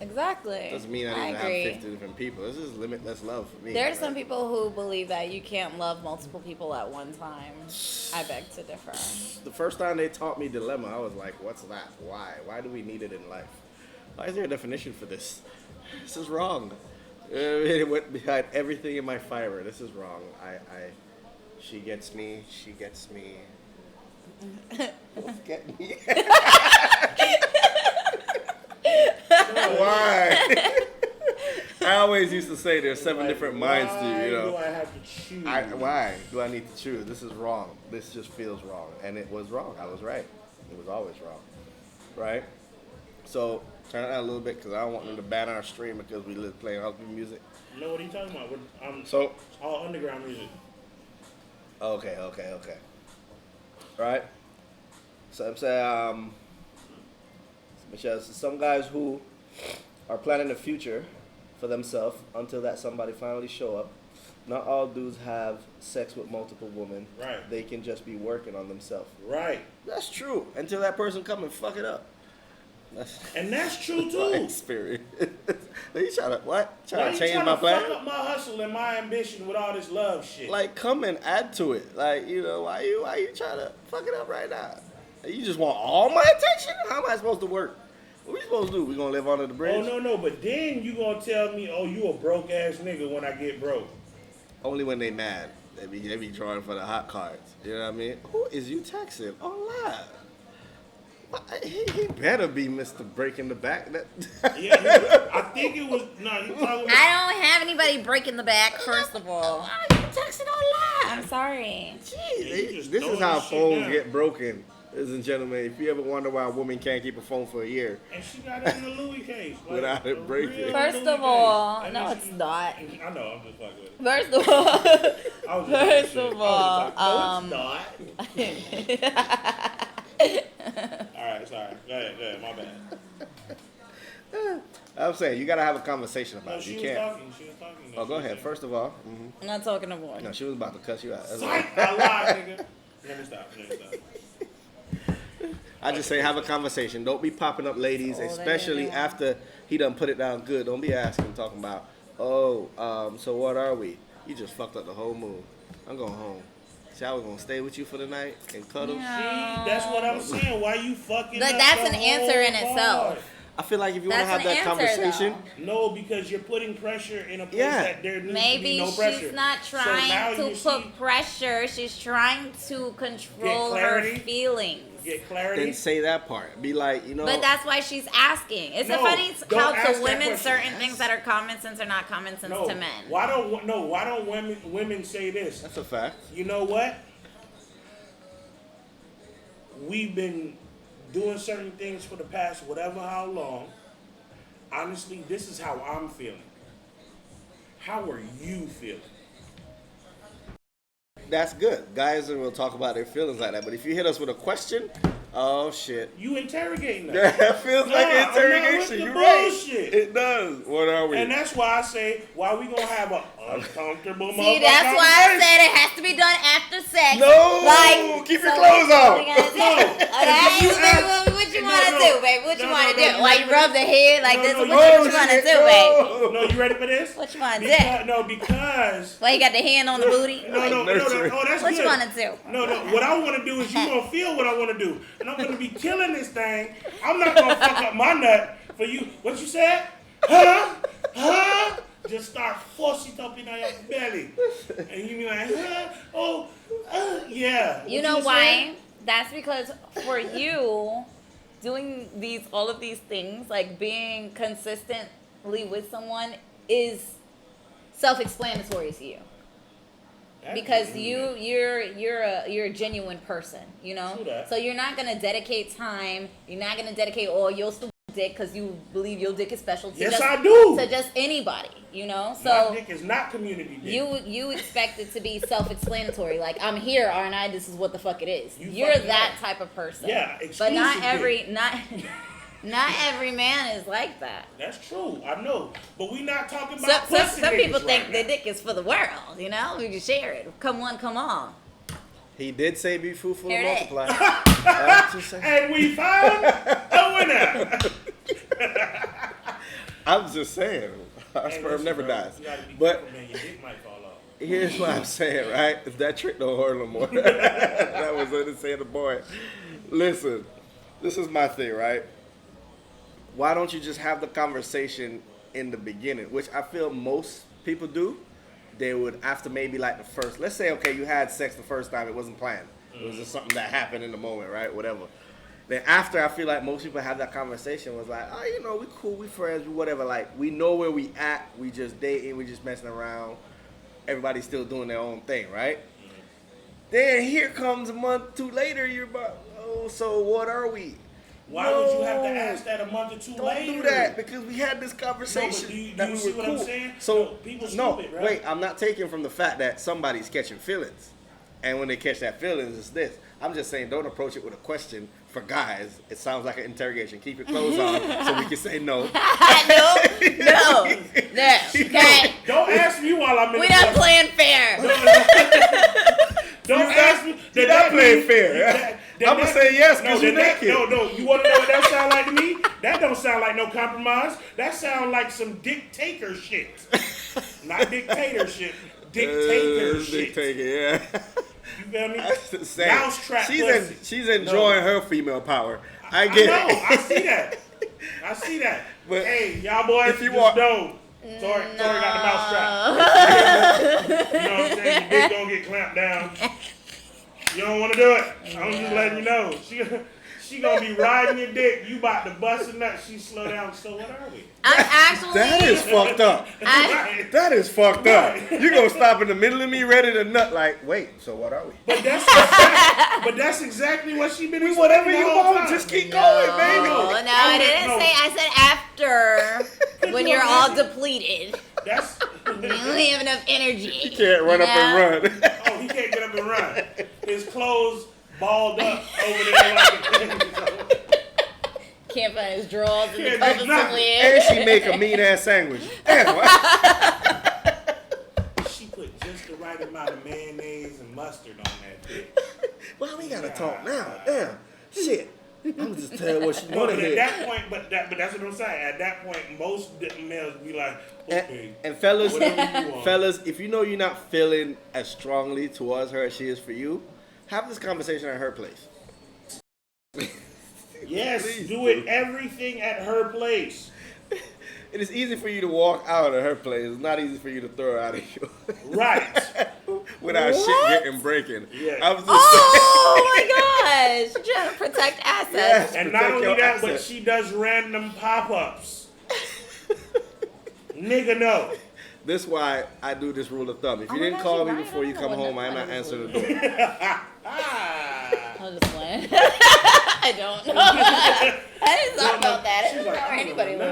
Exactly. Doesn't mean I need to have 50 different people. This is limitless love for me. There are Like, some people who believe that you can't love multiple people at one time. I beg to differ. The first time they taught me dilemma, I was like, what's that? Why? Why do we need it in life? Why is there a definition for this? This is wrong. It went behind everything in my fiber. This is wrong. She gets me. She gets me. Both get me. always used to say there's 7 Like, different minds to you. Why You do know. I have to choose? Why do I need to choose? This is wrong. This just feels wrong, and it was wrong. I was right. It was always wrong, right? So turn it down a little bit because I don't want them to ban our stream because we live playing house music. No, what are you talking about? So It's all underground music. okay. Right. So I'm saying, Michelle, so some guys who are planning the future for themselves until that somebody finally show up. Not all dudes have sex with multiple women. Right. They can just be working on themselves. Right. That's true. Until that person come and fuck it up. And that's true my too. experience. You trying to what? Why Trying you to change trying my to plan? fuck up my hustle and my ambition with all this love shit? Like, come and add to it. Like, you know, why you trying to fuck it up right now? You just want all my attention? How am I supposed to work? What we supposed to do? We gonna live under the bridge? Oh no, but then you gonna tell me, oh, you a broke ass nigga when I get broke. Only when they mad. They be drawing for the hot cards. You know what I mean? Who is you texting online? He better be Mr. Breaking the Back. Yeah, I think it was no. You talking about, I don't have anybody breaking the back. First of all, Why are you texting online? I'm sorry. Jeez, Yeah, you just this is throwing how shit phones down. get broken, ladies and gentlemen. If you ever wonder why a woman can't keep a phone for a year, and she got it in the Louis case like, Without it a breaking. real First Louis of all, case. And no, then it's she- not. I know, I'm just fucking with it. First of all, I was just First talking of shit. all, I was just talking, no, it's not. All right, sorry. Go ahead, my bad. I'm saying you gotta have a conversation about No, it. she You was can't. talking. She was talking. Oh, go ahead. First of all, I'm not talking no more. no, she was about to cuss you out. That's all. Psych, I lied, nigga. Let me stop. I just say have a conversation. Don't be popping up ladies, That's all that especially is. after he done put it down good. Don't be asking, talking about, so what are we? You just fucked up the whole mood. I'm going home. See, I was gonna stay with you for the night and cuddle. Yeah. See, that's what I'm saying. Why you fucking But up that's the an answer in whole itself. vibe? I feel like if you want to That's have an that answer, conversation, No, because you're putting pressure in a place Yeah. that there needs to be Maybe no pressure. she's not So now trying to you put see- pressure. She's trying to control her clarity? feelings. get clarity. then say that part. Be like, you know, But that's why she's asking. Isn't it No, funny don't how ask to that women question. certain things that are common sense are not common sense no. to men? Why don't women say this? that's a fact. You know what? We've been doing certain things for the past whatever how long. Honestly, this is how I'm feeling. How are you feeling? That's good. Guys will talk about their feelings like that. But if you hit us with a question, oh shit. You interrogating us. That feels Nah, like I'm not interrogation. with the You're right. bullshit. It does. What are we? And that's why I say, why we gonna have an uncomfortable See, that's why I conversation? said it has to be done after sex. No! Keep your clothes what on. we gonna do? Okay, baby, what you want to do, babe? What you want to do? Why you rub the head like this? What you want to do, babe? No, you ready for this? What you want to Because, do? no, because Why you got the hand on the booty? no, nursery. oh, that's What good. you want to do? No, what I want to do is you gonna feel what I want to do, and I'm gonna be killing this thing. I'm not gonna fuck up my nut for you. What you said? Huh? Just start forcing it up in your belly, and you be like, yeah. You What know just why? said? That's because for you, doing all of these things, like being consistently with someone, is self-explanatory to you. Because you're a genuine person, you know. True that. So you're not gonna dedicate time. You're not gonna dedicate all your stupid dick because you believe your dick is special to Yes, just, I do. to just anybody, you know. My So dick is not community dick. you expect it to be self-explanatory. Like, I'm here, aren't I? This is what the fuck it is. You You're fucking that right. type of person. Yeah, But not exclusive every dick. not every man is like that. That's true. I know, but we not talking Some, about some, pussy some people niggas think right their now. dick is for the world, you know? We can share it. Come one, come on. He did say be fruitful Here and it is. multiply. Just saying. And we found a winner. I'm just saying. Our Hey, sperm listen, never bro, dies. you gotta be But careful, man. Your dick might fall off. here's what I'm saying, right? If that trick don't work no more. That was what it said the boy. Listen, this is my thing, right? Why don't you just have the conversation in the beginning? Which I feel most people do. They would, after maybe like the first, let's say, okay, you had sex the first time, it wasn't planned. It was just something that happened in the moment, right? Whatever. Then after, I feel like most people have that conversation was like, oh, you know, we cool, we friends, we whatever. Like, we know where we at. We just dating, we just messing around. Everybody's still doing their own thing, right? Then here comes a month, 2 later, you're about, oh, so what are we? Why would you have to ask that a month or two later? Don't do that, because we had this conversation that we were cool. What I'm saying? So, people stupid, right? wait, I'm not taking from the fact that somebody's catching feelings. And when they catch that feelings, it's this. I'm just saying, don't approach it with a question for guys. It sounds like an interrogation. Keep your clothes on so we can say no. no. Okay. Don't ask me while I'm in We're not playing fair. Don't ask me. You're not playing fair. I'm going to say yes because you're naked. No. You want to know what that sound like to me? That don't sound like no compromise. That sound like some dictator shit. Not dictatorship. Dictatorship. Dictator, yeah. You feel me? Mousetrap. She's enjoying her female power. I get it. I see that. But hey, y'all boys, if you just want, know. Tori got the mousetrap. You know what I'm saying? Your dick don't get clamped down. You don't want to do it. I'm just letting you know. She gonna be riding your dick. You about to bust a nut. She slow down. So what are we? I'm actually. That is fucked up. That is fucked up. You gonna stop in the middle of me ready to nut? Like, wait. So what are we? But that's exactly what she been. Whatever you want, just keep going, baby. No, I didn't say. I said after when you're all depleted. That's. You don't have enough energy. He can't run up and run. Oh, he can't get up and run. His clothes balled up over there like can't find his drawers in the covers somewhere. And she make a mean ass sandwich. Damn, she put just the right amount of mayonnaise and mustard on that thing. Well, we gotta talk now. Damn, shit. I'm just telling what she wanted. At that point, but that's what I'm saying. At that point, most males be like, okay, and fellas, whatever you want. fellas, if you know you're not feeling as strongly towards her as she is for you, have this conversation at her place. Yes, Please, do it everything at her place. It is easy for you to walk out of her place. It's not easy for you to throw her out of yours. Right. Without shit getting breaking. Yeah. Oh my gosh. You're trying to protect assets. Yes, And protect not only your that, assets. but she does random pop-ups. Nigga, no. This is why I do this rule of thumb. If you didn't call me before you come home, I'm not answering the door. I'm just playing. I don't know. I didn't talk about that. I didn't know where anybody was.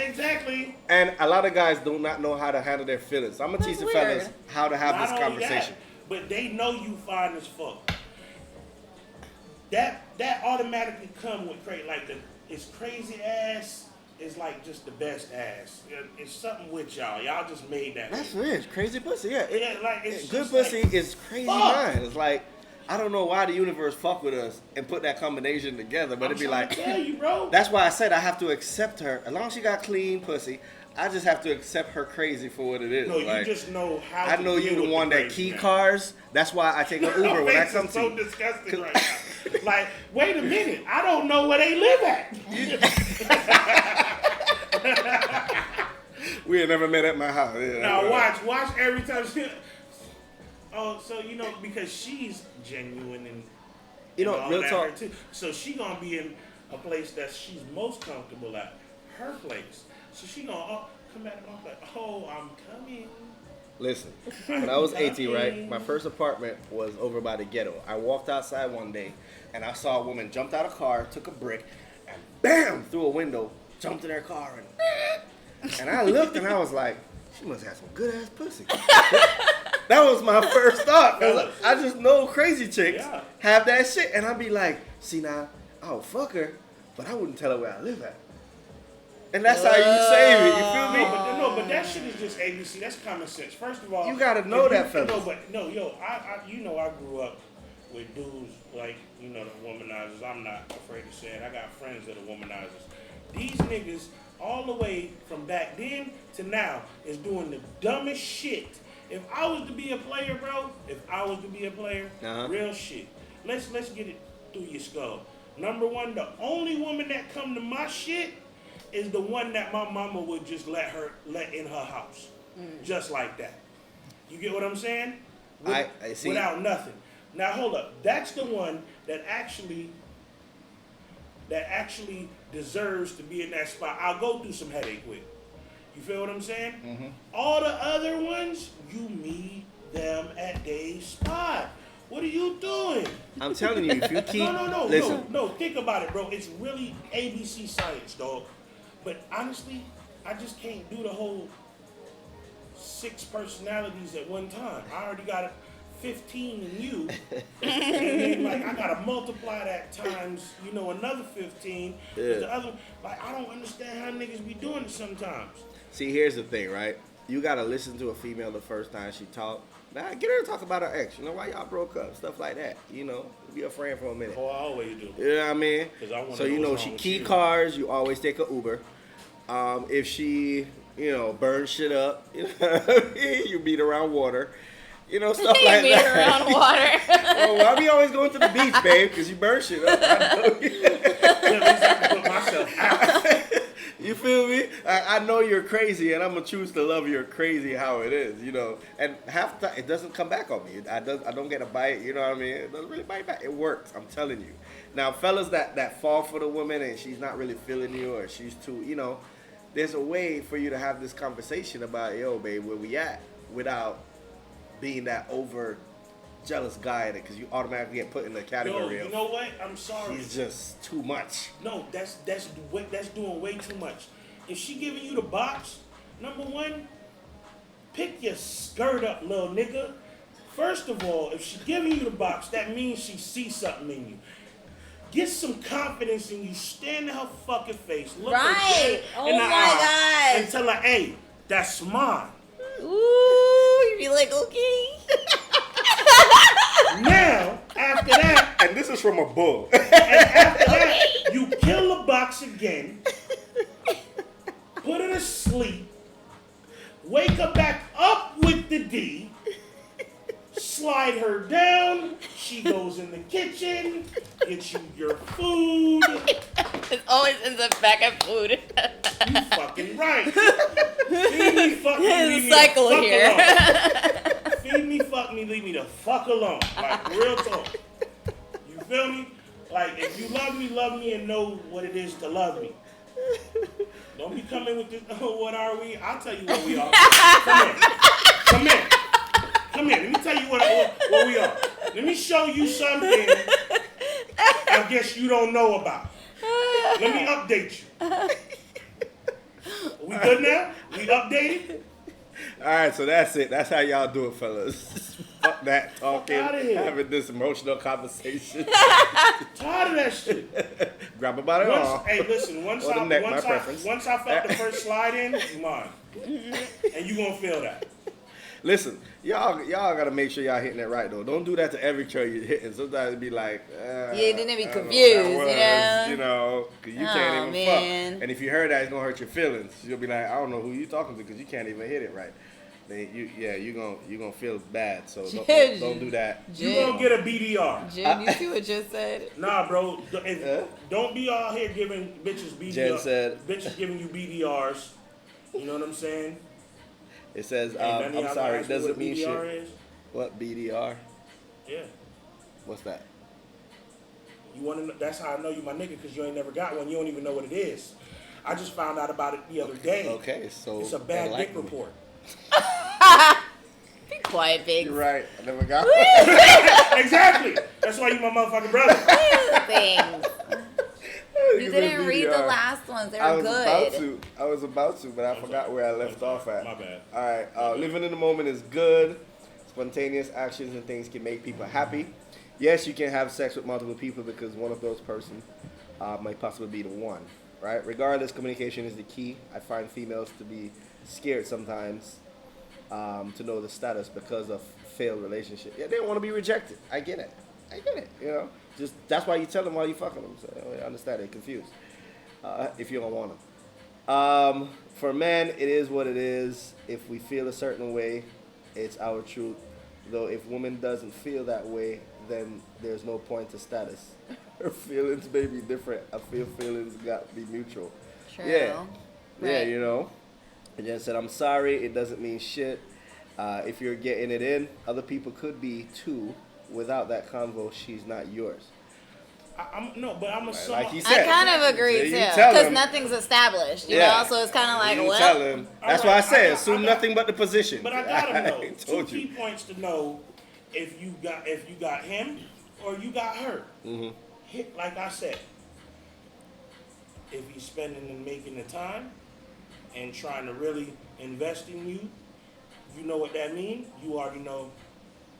Exactly. And a lot of guys do not know how to handle their feelings. So I'm going to teach the fellas weird. how to have Not this only conversation. that, but they know you fine as fuck. That automatically come with it's crazy ass is like just the best ass. It's something with y'all. Y'all just made that. That's rich. Crazy pussy, yeah. It's Good just pussy like, is crazy fuck. mind. It's like, I don't know why the universe fuck with us and put that combination together, but it'd be like, tell you, bro. that's why I said I have to accept her. As long as she got clean pussy, I just have to accept her crazy for what it is. No, like, you just know how. I to know deal you the with one that crazy key man. cars. That's why I take an Uber when I come to so you. disgusting right now. Like, wait a minute, I don't know where they live at. We had never met at my house. Yeah, Now watch every time she. Oh, so you know because she's genuine and all real that talk. her too. So she gonna be in a place that she's most comfortable at, her place. So she gonna come back and I'm like, oh, I'm coming. Listen, when I was 18, right, my first apartment was over by the ghetto. I walked outside one day, and I saw a woman jumped out of a car, took a brick, and bam, through a window, jumped in her car, and I looked, and I was like, she must have some good-ass pussy. That was my first thought. I just know crazy chicks have that shit, and I'd be like, see now, I'll fuck her, but I wouldn't tell her where I live at. And that's how you save it. You feel me? But that shit is just ABC. That's common sense. First of all, You gotta know that, fellas. I grew up with dudes like the womanizers. I'm not afraid to say it. I got friends that are womanizers. These niggas, all the way from back then to now, is doing the dumbest shit. If I was to be a player, bro, real shit. Let's get it through your skull. Number one, the only woman that come to my shit is the one that my mama would just let in her house. Just like that. You get what I'm saying? I see. Without nothing. Now hold up. That's the one that actually that actually deserves to be in that spot, I'll go through some headache with. You feel what I'm saying? Mm-hmm. All the other ones, you meet them at their spot. What are you doing? I'm telling you, if you keep No. Think about it, bro. It's really ABC science, dog. But honestly, I just can't do the whole 6 personalities at one time. I already got 15 in you, and then like I gotta multiply that times, another 15. Yeah. The other, like I don't understand how niggas be doing it sometimes. See, here's the thing, right? You gotta listen to a female the first time she talk. Nah, get her to talk about her ex. Why y'all broke up, stuff like that. Be a friend for a minute. Oh, I always do. You know what I mean? 'Cause I wanna So know what's she wrong with key you. cars. You always take a Uber. If she, burns shit up, you beat around water. Stuff like Be that. around water. Oh, why we always going to the beach, babe? Because you burn shit up. I know. At least I can put myself out. You feel me? I know you're crazy, and I'm gonna choose to love your crazy how it is, And half the time, it doesn't come back on me. I don't get a bite. You know what I mean? It doesn't really bite back. It works. I'm telling you. Now, fellas that fall for the woman and she's not really feeling you, or she's too, there's a way for you to have this conversation about, yo, babe, where we at, without being that over jealous guy, because you automatically get put in the category Yo, of, you know what? I'm sorry. he's just too much. No, that's doing way too much. If she giving you the box, number one, pick your skirt up, little nigga. First of all, if she giving you the box, that means she sees something in you. Get some confidence in you. Stand in her fucking face. Look her Right. dead Oh in the my eye God. and tell her, hey, that's mine. Ooh, you be like, okay. Now, after that, And this is from a bull. after that, you kill the box again, put her to sleep, wake her back up with the D, slide her down, she goes in the kitchen, gets you your food. It always ends up back at food. You fucking right. Feed me, fuck me, leave me Cycle the fuck here. alone. Feed me, fuck me, leave me the fuck alone. Like, real talk. You feel me? Like, if you love me and know what it is to love me. Don't be coming with this, oh, what are we? I'll tell you what we are. Come here. Let me tell you what we are. Let me show you something I guess you don't know about. Let me update you. We good now? We updated? All right, so that's it. That's how y'all do it, fellas. Fuck that talking, outta here. having this emotional conversation. Tired of that shit. Grab about it all. Hey, listen. Once Or the I neck, my preference. once I felt the first slide in, you mine, and you gonna feel that. Listen, y'all gotta make sure y'all hitting it right though. Don't do that to every trail you're hitting. Sometimes it be like, Yeah, then they be I don't know what confused, that you know? because you Oh, can't even man. fuck. And if you heard that, it's gonna hurt your feelings. You'll be like, I don't know who you talking to because you can't even hit it right. Then you gonna feel bad. So don't do that. You gonna get a BDR. Jen, you see what Jen said? Nah, bro. Don't be out here giving bitches BDR. Jen said- bitches giving you BDRs. You know what I'm saying? It says, Hey, none of I'm y'all sorry, ask it me doesn't what mean BDR shit. is? What BDR? Yeah. What's that? You want to know? That's how I know you my nigga, because you ain't never got one. You don't even know what it is. I just found out about it the other day. Okay, so It's a bad dick enlighten me. report. Be quiet, big. You're right. I never got one. Exactly. That's why you my motherfucking brother. Things. You didn't read the last ones. They were good. I was about to, but I forgot where I left off at. My bad. All right. Living in the moment is good. Spontaneous actions and things can make people happy. Yes, you can have sex with multiple people because one of those persons might possibly be the one. Right? Regardless, communication is the key. I find females to be scared sometimes to know the status because of failed relationship. Yeah, they don't want to be rejected. I get it. You know, just that's why you tell them while you fucking them. So I understand they're confused if you don't want them. For men, it is what it is. If we feel a certain way, it's our truth. Though if woman doesn't feel that way, then there's no point to status. Her feelings may be different. I feel feelings got to be mutual. True. Yeah. Yeah, Right. you know. And then said, I'm sorry, it doesn't mean shit. If you're getting it in, other people could be too. Without that convo, she's not yours. But I'm a Like he I said. kind of agree You too, tell because him. nothing's established, you Yeah. know. So it's kind of like, You well, tell him. That's All why I right, said I assume got- nothing but the position. But I gotta know I two told key you. points to know if you got him or you got her. Hit like I said. If he's spending and making the time and trying to really invest in you, you know what that means. You already know.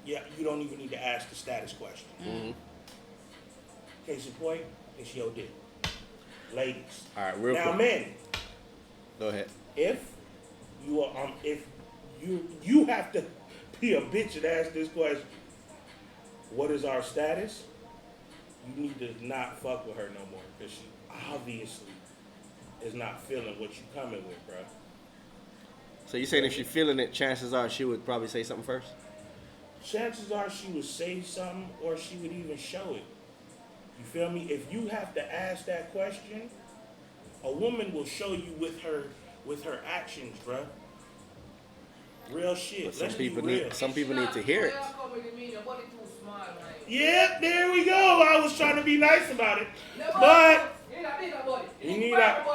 Yeah, you don't even need to ask the status question. Case in point, it's your dick. Ladies. All right, real now, quick. men, Go ahead. if you are if you have to be a bitch and ask this question, what is our status? You need to not fuck with her no more because she obviously is not feeling what you coming with, bro. So you saying if she's feeling it, chances are she would probably say something first? Chances are she would say something or she would even show it. You feel me? If you have to ask that question, a woman will show you with her actions, bro. Real shit. But some Let's people be real. need to hear it. Yep, there we go. I was trying to be nice about it, but you need that.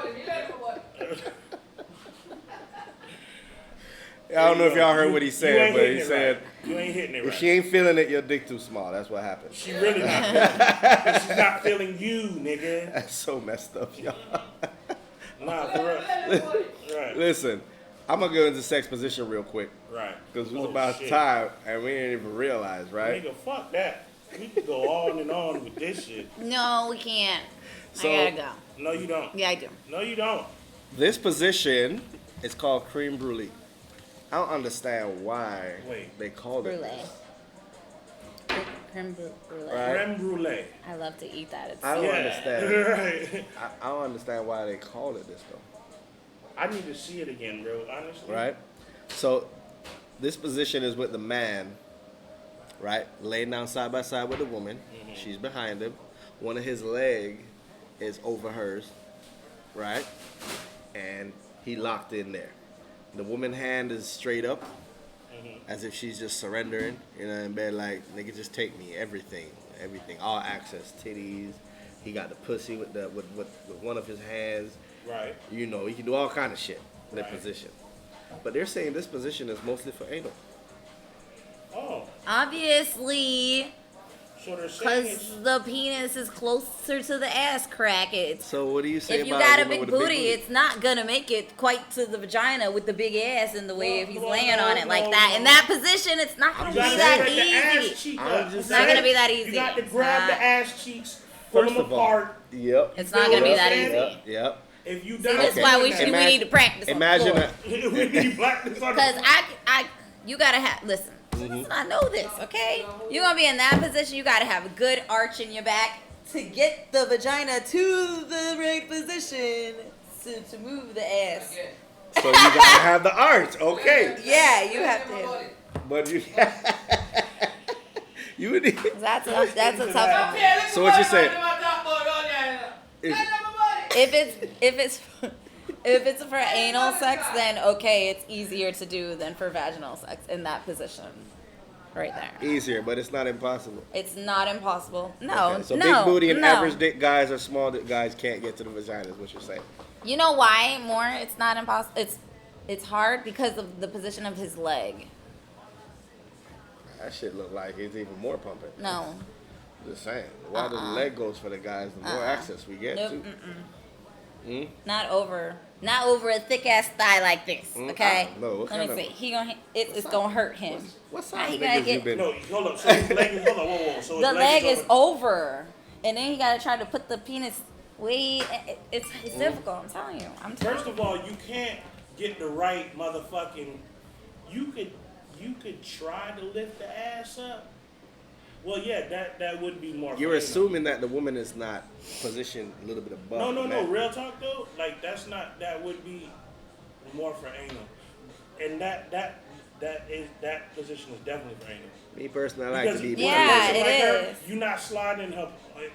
I don't know if y'all heard what he You said, ain't but hitting he it said right. You ain't hitting it if right. she ain't feeling it, your dick too small. That's what happened. She really not feeling it. 'Cause she's not feeling you, nigga. That's so messed up, y'all. Nah, for real. Right. Listen, I'm gonna go into sex position real quick Right. because it was Oh, about shit. time and we didn't even realize, right? Nigga, fuck that. We could go on and on with this shit. no, we can't. So- I gotta go. No, you don't. Yeah, I do. No, you don't. This position is called Creme Brulee. I don't understand why Wait. they called it Brulee. this. Creme brulee. Right. Creme brulee. I love to eat that. It's I don't Yeah. understand. Right. I don't understand why they called it this though. I need to see it again, bro. Honestly. Right? So this position is with the man, right? Laying down side by side with the woman. She's behind him. One of his leg is over hers, right? And he locked in there. The woman hand is straight up, as if she's just surrendering, you know, in bed like, nigga, just take me, everything, all access, titties. He got the pussy with one of his hands. Right. You know, he can do all kind of shit in that Right. position. But they're saying this position is mostly for anal. Oh, obviously so they're saying it's because the penis is closer to the ass crack. It's So what do you say if you about got a woman big with booty, it's not gonna make it quite to the vagina with the big ass in the way if he's Well, laying no, on it like no, that. no. In that position, it's not gonna you be gotta that spread the ass easy. cheek I'm up. just It's not gonna be that You easy. got to It's grab not. the ass cheeks, pull First them of all, apart. yep. It's You not feel gonna be what that I'm easy. saying? Yep. If you See, done that's it, why we Imagine- need to practice. Imagine on the floor. we need blackness on the Because you gotta have, listen, I know this, okay? You're gonna be in that position, you gotta have a good arch in your back to get the vagina to the right position to move the ass. So you gotta have the arch, okay? Yeah, you have to. But you you would need. That's a tough one. So what you saying? If it's for anal sex, then okay, it's easier to do than for vaginal sex in that position, right there. Easier, but it's not impossible. It's not impossible. No, Okay, so no, big booty and no. average dick guys or small dick guys can't get to the vagina. Is what you're saying? You know why? More, it's not impossible. It's hard because of the position of his leg. That shit look like it's even more pumping. No. Just saying. Why the leg goes for the guys, the more access we get Nope. to. Not over a thick ass thigh like this. Okay. No, what Let me kind of- see. It's gonna hurt him. What How size you gonna niggas you get- been? No, hold up. So his leg is, hold on, whoa. So his The leg is open. over, and then you gotta try to put the penis way. It's difficult. I'm telling you. First of all, you can't get the right motherfucking. You could try to lift the ass up. Well, yeah, that would be more. You're for assuming that the woman is not positioned a little bit above. anal. the No. man. Real talk though, like that would be more for anal, and that position is definitely for anal. Me personally, I like Because to be. with a Yeah, person it like her, is. you're not sliding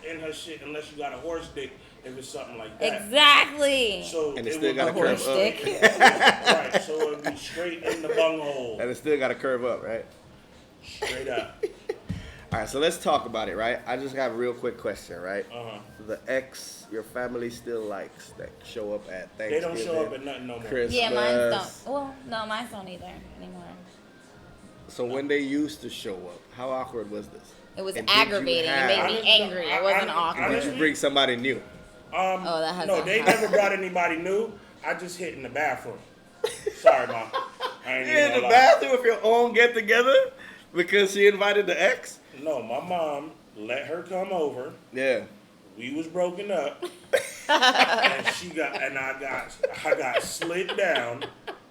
in her shit unless you got a horse dick. If it's something like that. Exactly. So And it it still would got be a curve horse up. dick. right. So it would be straight in the bunghole, And it still got to curve up, right? straight up. All right, so let's talk about it, right? I just got a real quick question, right? Uh-huh. The ex your family still likes that show up at They Thanksgiving. don't show up at nothing no more. Christmas. Yeah, mine don't. Well, no, mine don't either anymore. So when they used to show up, how awkward was this? It was And did you aggravating. It have- made me angry. It wasn't awkward. Did you bring somebody new? Oh, that has No, not they happened. never brought anybody new. I just hit in the bathroom. Sorry, Mom. I ain't You in even the gonna lie. bathroom with your own get together because she invited the ex? No, my mom let her come over. Yeah. We was broken up, and I got slid down,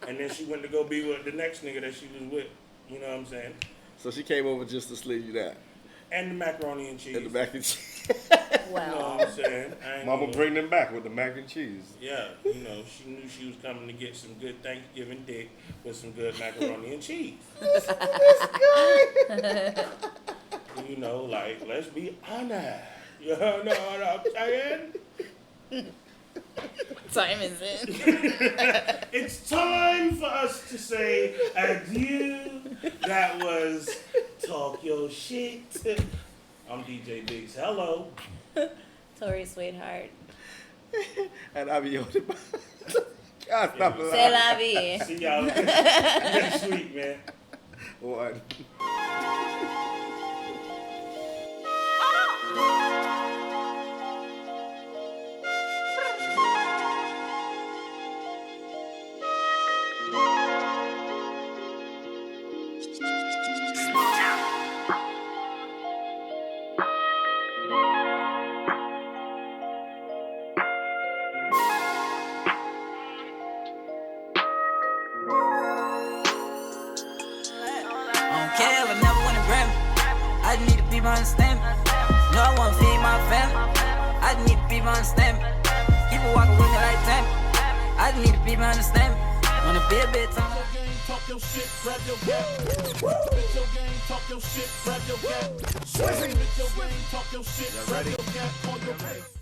and then she went to go be with the next nigga that she was with. You know what I'm saying? So she came over just to slid you down. And the macaroni and cheese. And the mac and cheese. You know Well, what I'm saying? I ain't Mama gonna- bring them back with the mac and cheese. Yeah, you know, she knew she was coming to get some good Thanksgiving dick with some good macaroni and cheese. You know, like, let's be honest. You know what I'm saying? time is it? It's time for us to say adieu. That was Talk Your Shit. I'm DJ Biggs. Hello. Tori, sweetheart. And I'll be on it. God, stop it. C'est la vie. See y'all next week, man. One. Care, I never win a Grammy. I just need to be my understanding. No, I wanna feed my family. I just need to be my understanding. People walking with me like Tammy. I just need to be my understanding. Wanna be a bit time. Talk your shit, grab your gap. Spit your game, talk your shit, grab your gap. Spit your game, talk your shit, grab your gap. On your way.